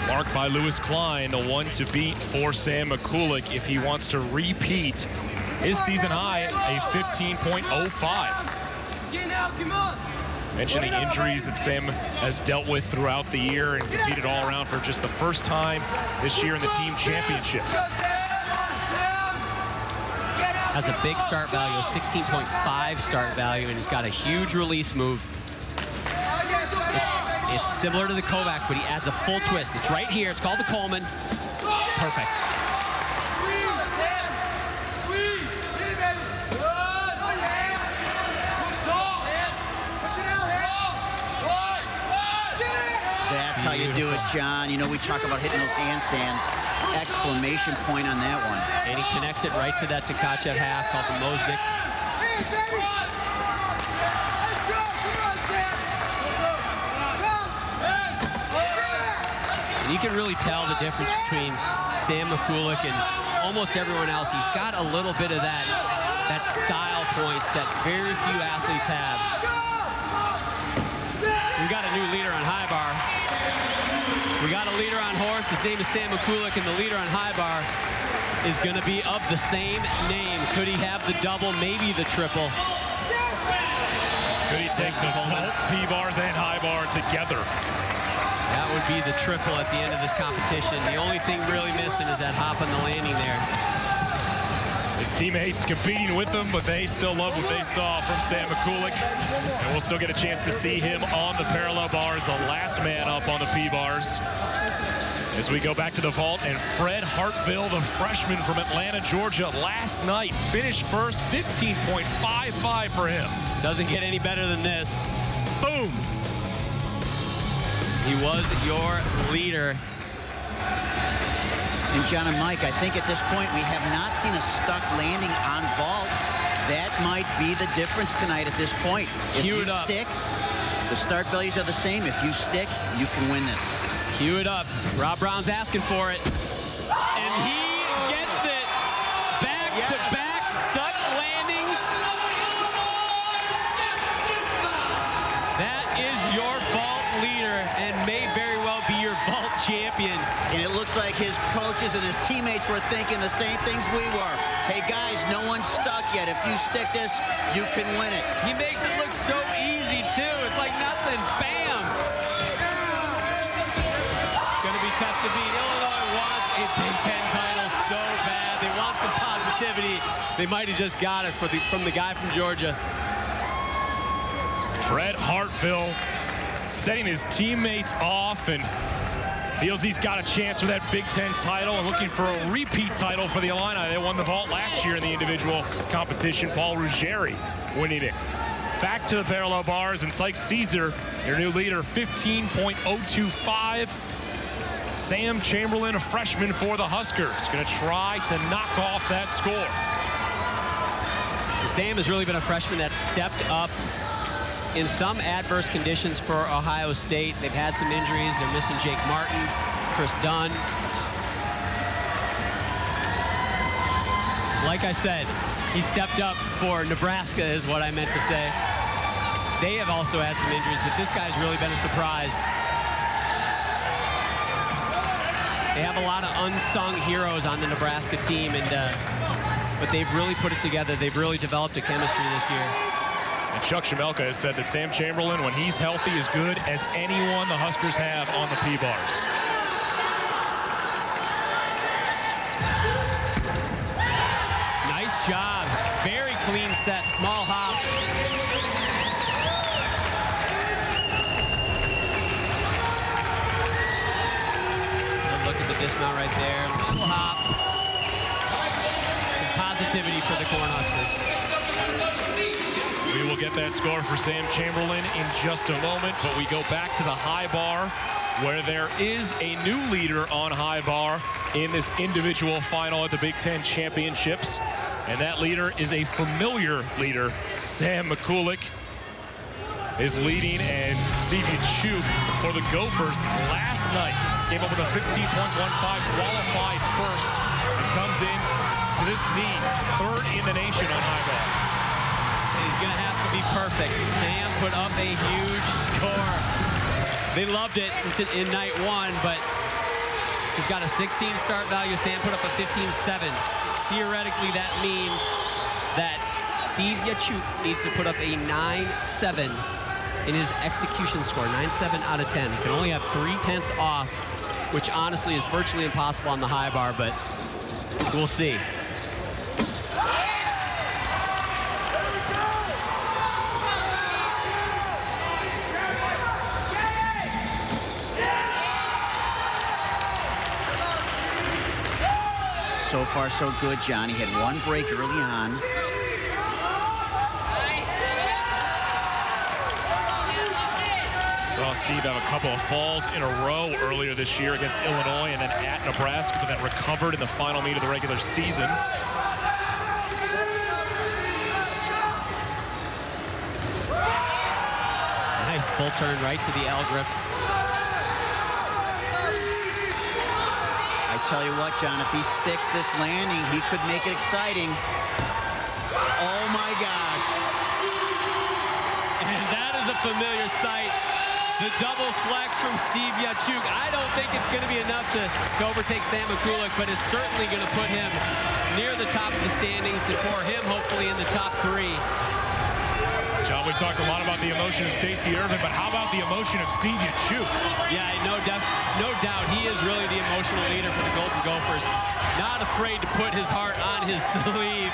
Marked by Lewis Klein, the one to beat for Sam Mikulak if he wants to repeat his season high, a 15.05. Mentioned the injuries that Sam has dealt with throughout the year and competed all around for just the first time this year in the team championship. Has a big start value, a 16.5 start value, and he's got a huge release move. It's similar to the Kovacs, but he adds a full twist. It's right here. It's called the Coleman. Perfect. That's how you do it, John. You know, we talk about hitting those handstands. Exclamation point on that one. And he connects it right to that Tkachev half called the Mosnick. And you can really tell the difference between Sam Mikulak and almost everyone else. He's got a little bit of that style points that very few athletes have. We've got a new leader on high bar. We got a leader on horse. His name is Sam Mikulak, and the leader on high bar is going to be of the same name. Could he have the double, maybe the triple? Could he take the vault, P-bars, and high bar together? That would be the triple at the end of this competition. The only thing really missing is that hop on the landing there. His teammates competing with him, but they still love what they saw from Sam Mikulak. And we'll still get a chance to see him on the parallel bars, the last man up on the P-bars. As we go back to the vault, and Fred Hartville, the freshman from Atlanta, Georgia, last night finished first, 15.55 for him. Doesn't get any better than this. Boom! He was your leader. And John and Mike, I think at this point we have not seen a stuck landing on vault. That might be the difference tonight at this point. If you stick, the start values are the same. If you stick, you can win this. Cue it up. Rob Brown's asking for it. And he gets it. Back-to-back stuck landings. leader and may very well be your vault champion. And it looks like his coaches and his teammates were thinking the same things we were. Hey guys, no one's stuck yet. If you stick this, you can win it. He makes it look so easy too. It's like nothing. Bam! It's gonna be tough to beat. Illinois wants a Big Ten title so bad. They want some positivity. They might have just got it from the guy from Georgia. Fred Hartfield setting his teammates off and feels he's got a chance for that Big Ten title and looking for a repeat title for the Illini. They won the vault last year in the individual competition. Paul Ruggieri winning it. Back to the parallel bars, and Syque Caesar, your new leader, 15.025. Sam Chamberlain, a freshman for the Huskers, going to try to knock off that score. Sam has really been a freshman that's stepped up in some adverse conditions for Ohio State. They've had some injuries. They're missing Jake Martin, Chris Dunn. Like I said, he stepped up for Nebraska is what I meant to say. They have also had some injuries, but this guy's really been a surprise. They have a lot of unsung heroes on the Nebraska team, but they've really put it together. They've really developed a chemistry this year. And Chuck Schemelka has said that Sam Chamberlain, when he's healthy, is good as anyone the Huskers have on the P-bars. Nice job. Very clean set. Small hop. Look at the dismount right there. Little hop. Some positivity for the Cornhuskers. We will get that score for Sam Chamberlain in just a moment, but we go back to the high bar where there is a new leader on high bar in this individual final at the Big Ten Championships. And that leader is a familiar leader. Sam Mikulak is leading, and Steve Yachuk for the Gophers last night came up with a 15.15, qualified first, and comes in to this meet third in the nation on high bar. He's going to have to be perfect. Sam put up a huge score. They loved it in night one, but he's got a 16 start value. Sam put up a 15.7. Theoretically, that means that Steve Yachuk needs to put up a 9.7 in his execution score. 9.7 out of 10. He can only have 3/10 off, which honestly is virtually impossible on the high bar, but we'll see. So far, so good, John. He had one break early on. Saw Steve have a couple of falls in a row earlier this year against Illinois and then at Nebraska, but then recovered in the final meet of the regular season. Nice full turn right to the L grip. I tell you what, John, if he sticks this landing, he could make it exciting. Oh my gosh. And that is a familiar sight. The double flex from Steve Yachuk. I don't think it's going to be enough to overtake Sam Mikulak, but it's certainly going to put him near the top of the standings and for him, hopefully, in the top 3. John, we've talked a lot about the emotion of Stacey Ervin, but how about the emotion of Steve Yachuk? Yeah, no doubt. He is really the emotional leader for the Golden Gophers. Not afraid to put his heart on his sleeve.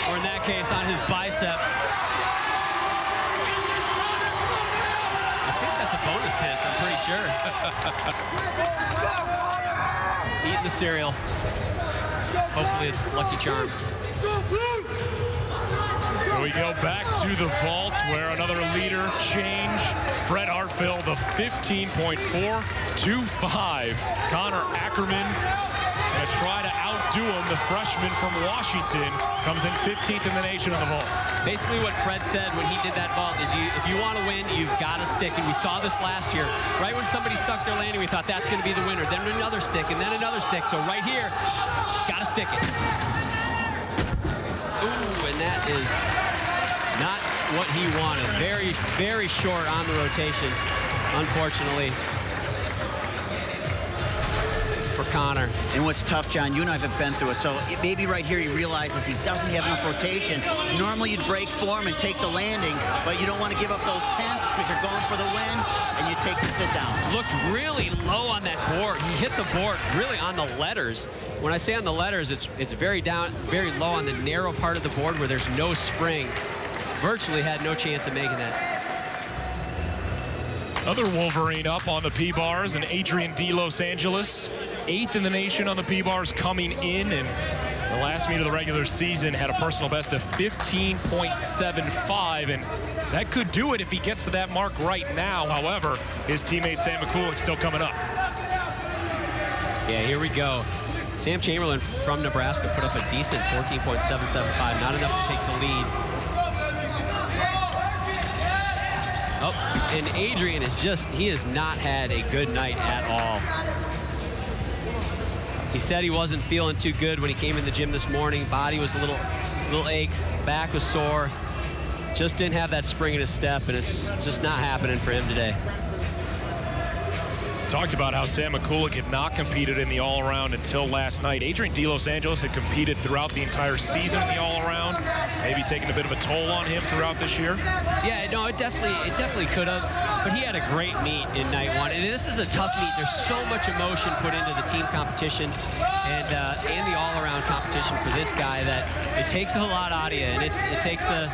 Or in that case, on his bicep. I think that's a bonus 10th, I'm pretty sure. Eating the cereal. Hopefully it's Lucky Charms. So we go back to the vault where another leader change. Fred Hartfield, the 15.425. Connor Ackerman going to try to outdo him. The freshman from Washington comes in 15th in the nation on the vault. Basically what Fred said when he did that vault is if you want to win, you've got to stick. And we saw this last year. Right when somebody stuck their landing, we thought that's going to be the winner. Then another stick, and then another stick. So right here, got to stick it. Ooh, and that is not what he wanted. Very, very short on the rotation, unfortunately, for Connor. And what's tough, John, you and I have been through it, so maybe right here he realizes he doesn't have enough rotation. Normally you'd break form and take the landing, but you don't want to give up those tenths because you're going for the win, and you take the sit down. Looked really low on that board. He hit the board really on the letters. When I say on the letters, it's very down, very low on the narrow part of the board where there's no spring. Virtually had no chance of making that. Another Wolverine up on the P-bars, and Adrian D. Los Angeles, 8th in the nation on the P-bars coming in, and the last meet of the regular season had a personal best of 15.75, and that could do it if he gets to that mark right now. However, his teammate Sam Mikulak still coming up. Yeah, here we go. Sam Chamberlain from Nebraska put up a decent 14.775, not enough to take the lead. Oh, and Adrian is he has not had a good night at all. He said he wasn't feeling too good when he came in the gym this morning. Body was a little aches, back was sore. Just didn't have that spring in his step, and it's just not happening for him today. Talked about how Sam Mikulak had not competed in the all-around until last night. Adrian D. Los Angeles had competed throughout the entire season in the all-around, maybe taking a bit of a toll on him throughout this year. Yeah, no, it definitely could have, but he had a great meet in night one, and this is a tough meet. There's so much emotion put into the team competition and the all-around competition for this guy that it takes a lot out of you, and it takes a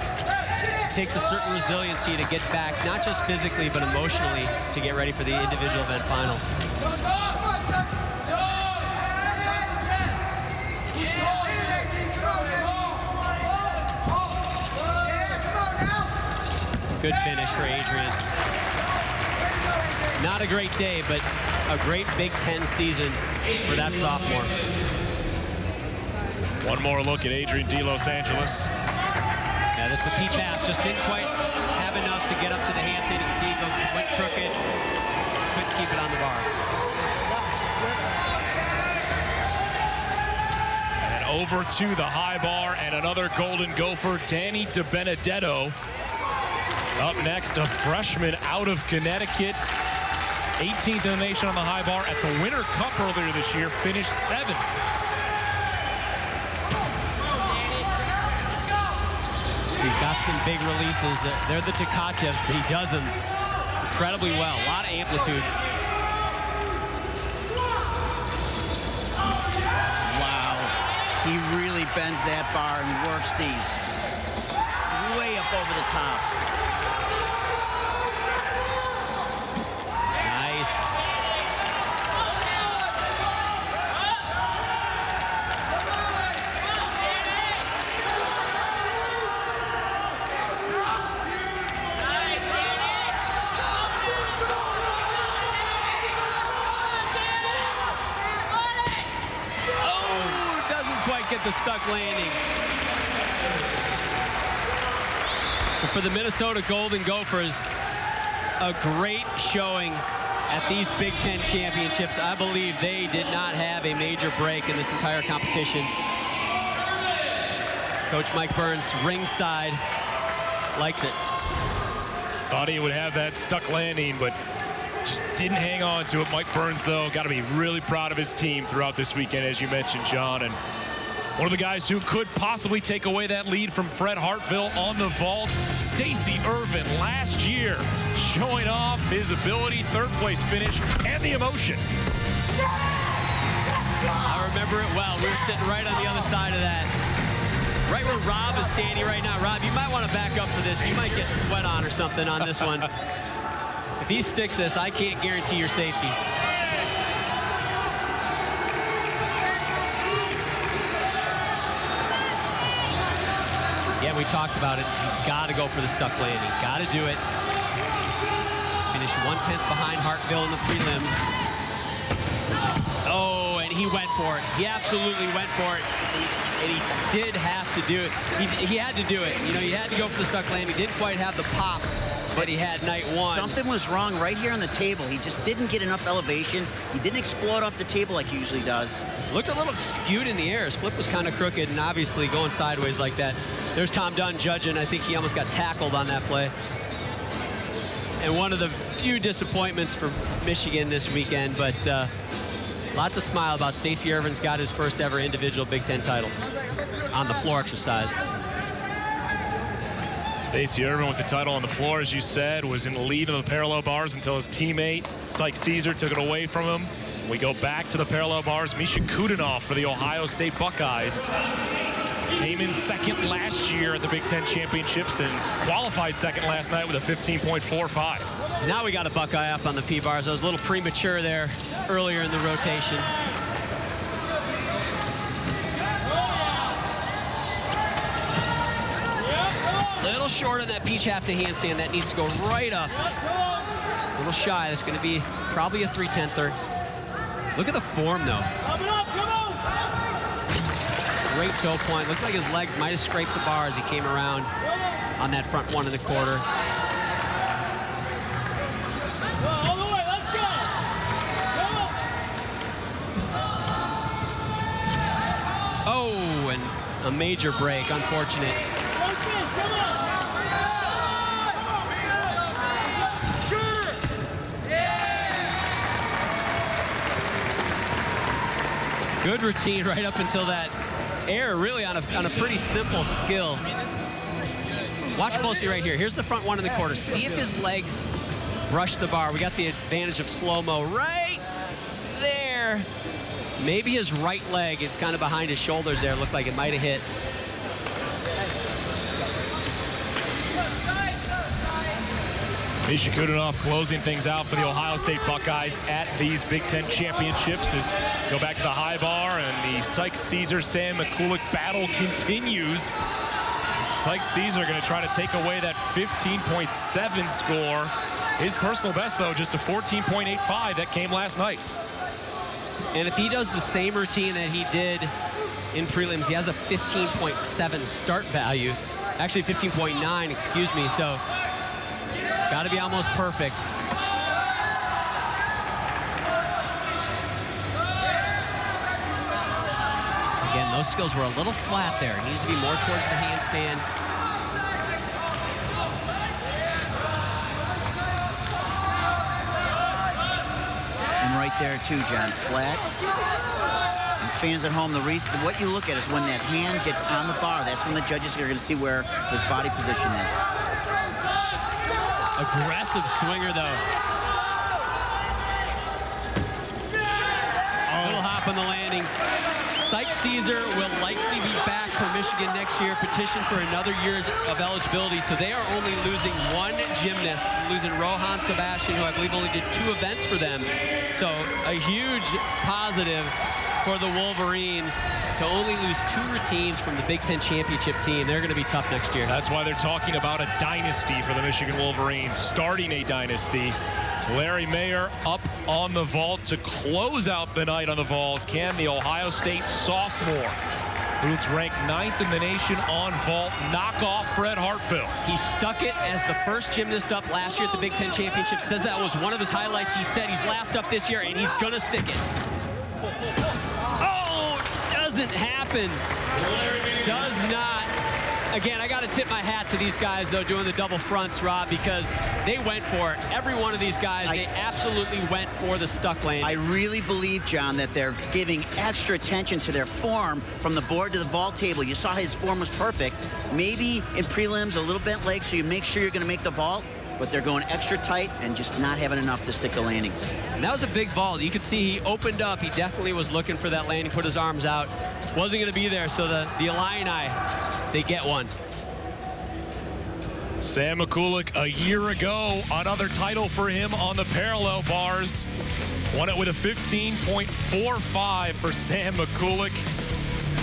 certain resiliency to get back, not just physically, but emotionally, to get ready for the individual event final. Good finish for Adrian. Not a great day, but a great Big Ten season for that sophomore. One more look at Adrian D. Los Angeles. Yeah, that's a peach half. Just didn't quite have enough to get up to the handstand and Syque. Went crooked. Couldn't keep it on the bar. And over to the high bar, and another Golden Gopher, Danny DiBenedetto. Up next, a freshman out of Connecticut. 18th in the nation on the high bar at the Winter Cup earlier this year. Finished 7th. He's got some big releases. They're the Tkachevs, but he does them incredibly well. A lot of amplitude. Wow. He really bends that bar and works these way up over the top. Nice. Get the stuck landing. But for the Minnesota Golden Gophers, a great showing at these Big Ten championships. I believe they did not have a major break in this entire competition. Coach Mike Burns, ringside, likes it. Thought he would have that stuck landing, but just didn't hang on to it. Mike Burns, though, got to be really proud of his team throughout this weekend, as you mentioned, John. And one of the guys who could possibly take away that lead from Fred Hartville on the vault, Stacey Ervin, last year, showing off his ability, third-place finish, and the emotion. I remember it well. We were sitting right on the other side of that. Right where Rob is standing right now. Rob, you might want to back up for this. You might get sweat on or something on this one. If he sticks this, I can't guarantee your safety. Yeah, we talked about it. You've got to go for the stuck landing. Got to do it. Finished 1/10 behind Hartville in the prelims. Oh, and he went for it. He absolutely went for it. And he did have to do it. He had to do it. You know, you had to go for the stuck landing. Didn't quite have the pop that he had night one. Something was wrong right here on the table. He just didn't get enough elevation. He didn't explode off the table like he usually does. Looked a little skewed in the air. His flip was kind of crooked, and obviously going sideways like that. There's Tom Dunn judging. I think he almost got tackled on that play. And one of the few disappointments for Michigan this weekend, but a lot to smile about. Stacey Ervin's got his first ever individual Big Ten title on the floor exercise. Stacey Ervin with the title on the floor, as you said, was in the lead of the parallel bars until his teammate, Syque Caesar, took it away from him. We go back to the parallel bars. Misha Kudinoff for the Ohio State Buckeyes. Came in second last year at the Big Ten Championships and qualified second last night with a 15.45. Now we got a Buckeye up on the P-bars. I was a little premature there earlier in the rotation. Little short of that peach half to handstand. That needs to go right up. A little shy. That's going to be probably a 3/10. Look at the form, though. Great toe point. Looks like his legs might have scraped the bar as he came around on that front 1 1/4. All the way, let's go! Oh, and a major break. Unfortunate. Good routine right up until that air, really on a pretty simple skill. Watch closely right here. Here's the front 1 1/4. See if his legs brush the bar. We got the advantage of slow-mo right there. Maybe his right leg, it's kind of behind his shoulders there. Looked like it might have hit. Misha Kudinoff closing things out for the Ohio State Buckeyes at these Big Ten Championships. As go back to the high bar, and the Syque Caesar Sam Mikulak battle continues. Syque Caesar going to try to take away that 15.7 score. His personal best, though, just a 14.85 that came last night. And if he does the same routine that he did in prelims, he has a 15.7 start value. Actually 15.9, excuse me. So got to be almost perfect. Again, those skills were a little flat there. It needs to be more towards the handstand. And right there too, John, flat. And fans at home, what you look at is when that hand gets on the bar, that's when the judges are going to see where his body position is. Aggressive swinger, though. A little hop on the landing. Syque Caesar will likely be back for Michigan next year, petition for another year of eligibility. So they are only losing one gymnast, losing Rohan Sebastian, who I believe only did 2 events for them. So a huge positive for the Wolverines to only lose 2 routines from the Big Ten championship team. They're going to be tough next year. That's why they're talking about a dynasty for the Michigan Wolverines, starting a dynasty. Larry Mayer up on the vault to close out the night on the vault. Can the Ohio State sophomore, who's ranked 9th in the nation on vault, knock off Fred Hartbill? He stuck it as the first gymnast up last year at the Big Ten championship. Says that was one of his highlights. He said he's last up this year, and he's going to stick it. Oh, doesn't happen. Does not. Again, I got to tip my hat to these guys, though, doing the double fronts, Rob, because they went for it. Every one of these guys, they absolutely went for the stuck landing. I really believe, John, that they're giving extra attention to their form from the board to the vault table. You saw his form was perfect. Maybe in prelims, a little bent leg, so you make sure you're going to make the vault, but they're going extra tight and just not having enough to stick the landings. And that was a big vault. You could see he opened up. He definitely was looking for that landing, put his arms out. Wasn't going to be there, so the Illini, they get one. Sam Mikulak, a year ago, another title for him on the parallel bars. Won it with a 15.45 for Sam Mikulak.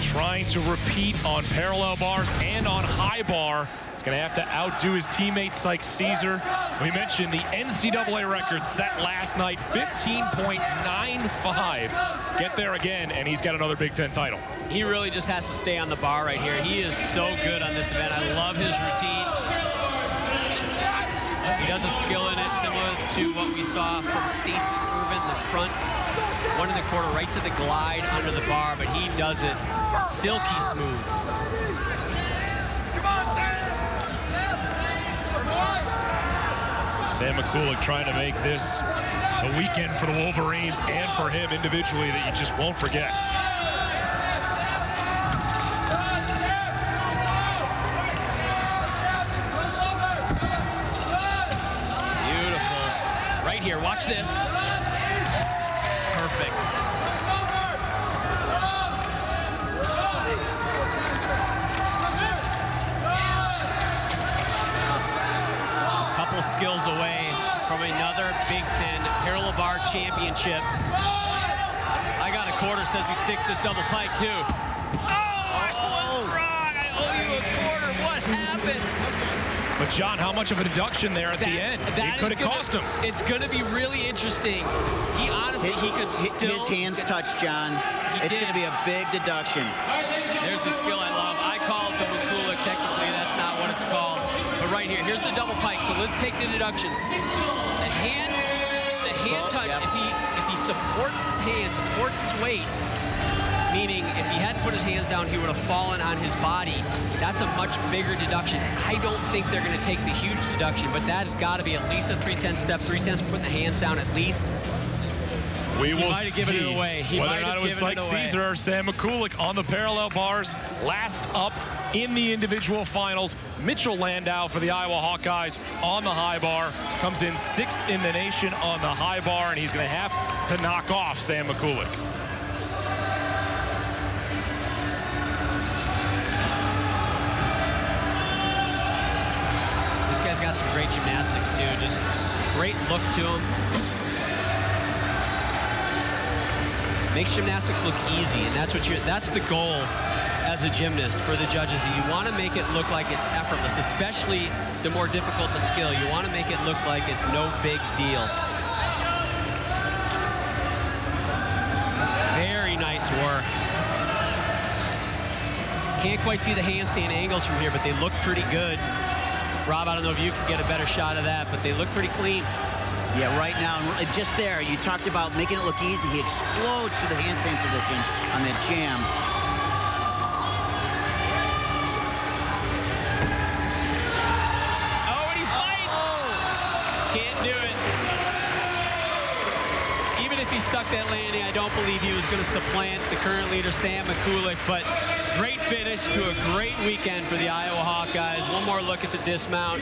Trying to repeat on parallel bars and on high bar. He's going to have to outdo his teammates like Caesar. We mentioned the NCAA record set last night, 15.95. Get there again, and he's got another Big Ten title. He really just has to stay on the bar right here. He is so good on this event. I love his routine. He does a skill in it similar to what we saw from Stacey, Ervin, the front one in the quarter, right to the glide under the bar, but he does it silky smooth. Sam Mikulak trying to make this a weekend for the Wolverines and for him individually that you just won't forget. Beautiful. Right here, watch this. Perfect. Couple skills away from another Big Ten parallel bar championship. I got a quarter, says he sticks this double pike too. Oh, I was wrong. I owe you a quarter. What happened? But John, how much of a deduction there at the end? It could have cost him. It's going to be really interesting. He honestly, he could still. His hands touched, John. It's going to be a big deduction. There's the skill I love. I call it the Mikulak. Technically, that's not what it's called. But right here, here's the double pike. So let's take the deduction. The hand touch. Yep. If he supports his hand, supports his weight, meaning if he hadn't put his hands down, he would have fallen on his body. That's a much bigger deduction. I don't think they're going to take the huge deduction, but that has got to be at least a 3-10 step. 3-10 for putting the hands down at least. We will might have given it away. Whether or not it was Syque Caesar or Sam Mikulak on the parallel bars. Last up in the individual finals, Mitchell Landau for the Iowa Hawkeyes on the high bar. Comes in 6th in the nation on the high bar, and he's going to have to knock off Sam Mikulak. This guy's got some great gymnastics, too. Just great look to him. Makes gymnastics look easy, and that's the goal as a gymnast for the judges. You want to make it look like it's effortless, especially the more difficult the skill. You want to make it look like it's no big deal. Very nice work. Can't quite see the handstand angles from here, but they look pretty good. Rob, I don't know if you can get a better shot of that, but they look pretty clean. Yeah, right now, just there, you talked about making it look easy. He explodes to the handstand position on that jam. Oh, and he fights! Can't do it. Even if he stuck that landing, I don't believe he was going to supplant the current leader, Sam Mikulak, but great finish to a great weekend for the Iowa Hawkeyes. One more look at the dismount.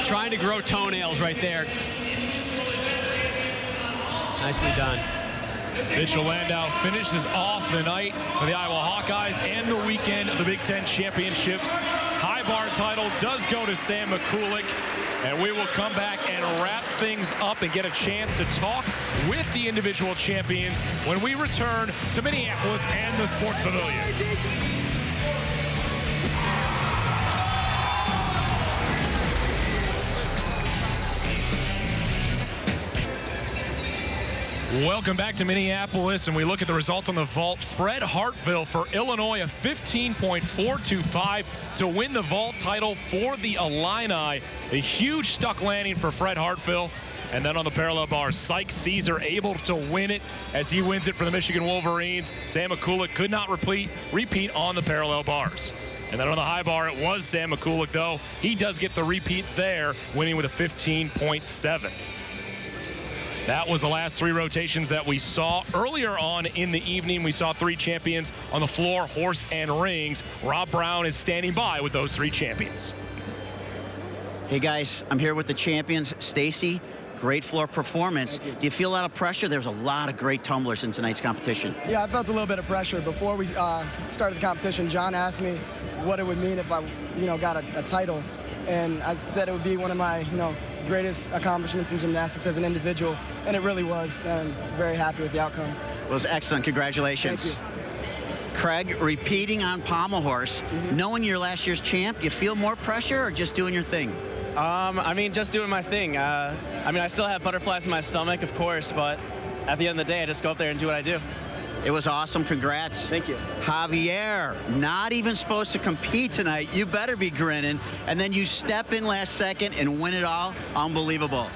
Trying to grow toenails right there. Nicely done. Mitchell Landau finishes off the night for the Iowa Hawkeyes and the weekend of the Big Ten Championships. High bar title does go to Sam Mikulak, and we will come back and wrap things up and get a chance to talk with the individual champions when we return to Minneapolis and the Sports Pavilion. Welcome back to Minneapolis, and we look at the results on the vault. Fred Hartville for Illinois, a 15.425 to win the vault title for the Illini. A huge stuck landing for Fred Hartville. And then on the parallel bars, Syque Caesar able to win it as he wins it for the Michigan Wolverines. Sam Mikulak could not repeat on the parallel bars. And then on the high bar, it was Sam Mikulak, though. He does get the repeat there, winning with a 15.7. That was the last 3 rotations that we saw. Earlier on in the evening, we saw 3 champions on the floor, horse, and rings. Rob Brown is standing by with those 3 champions. Hey, guys, I'm here with the champions. Stacey, great floor performance. Do you feel a lot of pressure? There's a lot of great tumblers in tonight's competition. Yeah, I felt a little bit of pressure. Before we started the competition, John asked me what it would mean if I, got a title. And I said it would be one of my, greatest accomplishments in gymnastics as an individual, and it really was. And I'm very happy with the outcome. It was excellent. Congratulations. Thank you. Craig, repeating on Pommel horse, knowing you're last year's champ, you feel more pressure or just doing your thing? Just doing my thing. I still have butterflies in my stomach, of course, but at the end of the day, I just go up there and do what I do. It was awesome. Congrats. Thank you. Javier, not even supposed to compete tonight. You better be grinning. And then you step in last second and win it all. Unbelievable.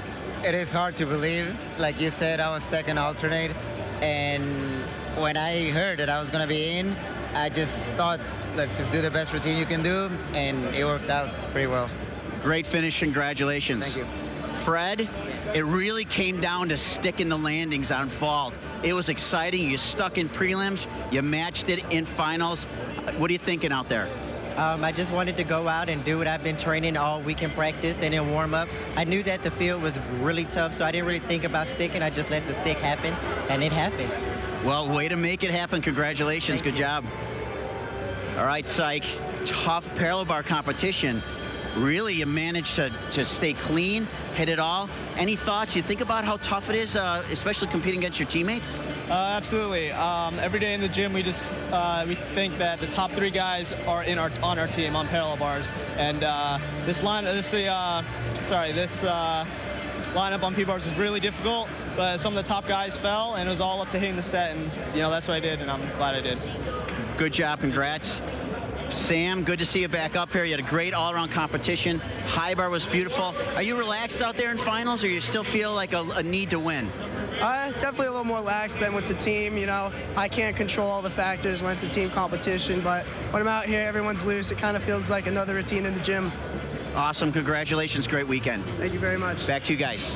It is hard to believe. Like you said, I was second alternate. And when I heard that I was going to be in, I just thought, let's just do the best routine you can do. And it worked out pretty well. Great finish. Congratulations. Thank you. Fred, it really came down to sticking the landings on vault. It was exciting. You stuck in prelims. You matched it in finals. What are you thinking out there? I just wanted to go out and do what I've been training all week in practice and in warm-up. I knew that the field was really tough, so I didn't really think about sticking. I just let the stick happen, and it happened. Well, way to make it happen. Congratulations. Good job. All right, Syque. Tough parallel bar competition. Really, you managed to stay clean, hit it all. Any thoughts? You think about how tough it is, especially competing against your teammates? Absolutely. Every day in the gym, we think that the top 3 guys are on our team on parallel bars, and this lineup on P-bars is really difficult. But some of the top guys fell, and it was all up to hitting the set, and that's what I did, and I'm glad I did. Good job. Congrats. Sam, good to see you back up here. You had a great all-around competition. High bar was beautiful. Are you relaxed out there in finals, or you still feel like a need to win? Definitely a little more lax than with the team. I can't control all the factors when it's a team competition, but when I'm out here, everyone's loose. It kind of feels like another routine in the gym. Awesome. Congratulations. Great weekend. Thank you very much. Back to you guys.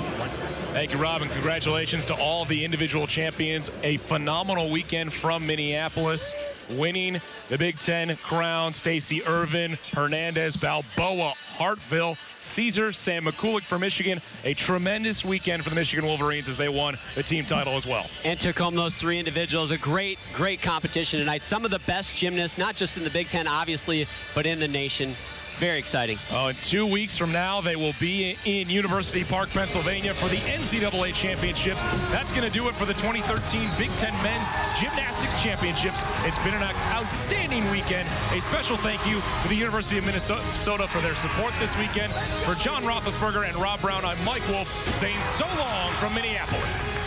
Thank you, Rob, and congratulations to all the individual champions. A phenomenal weekend from Minneapolis, winning the Big Ten crown. Stacey, Ervin, Hernandez, Balboa, Hartville, Caesar, Sam Mikulak for Michigan. A tremendous weekend for the Michigan Wolverines as they won the team title as well. And took home those 3 individuals. A great, great competition tonight. Some of the best gymnasts, not just in the Big Ten, obviously, but in the nation. Very exciting. In 2 weeks from now, they will be in University Park, Pennsylvania for the NCAA championships. That's going to do it for the 2013 Big Ten Men's Gymnastics Championships. It's been an outstanding weekend. A special thank you to the University of Minnesota for their support this weekend. For John Roethlisberger and Rob Brown, I'm Mike Wolf saying so long from Minneapolis.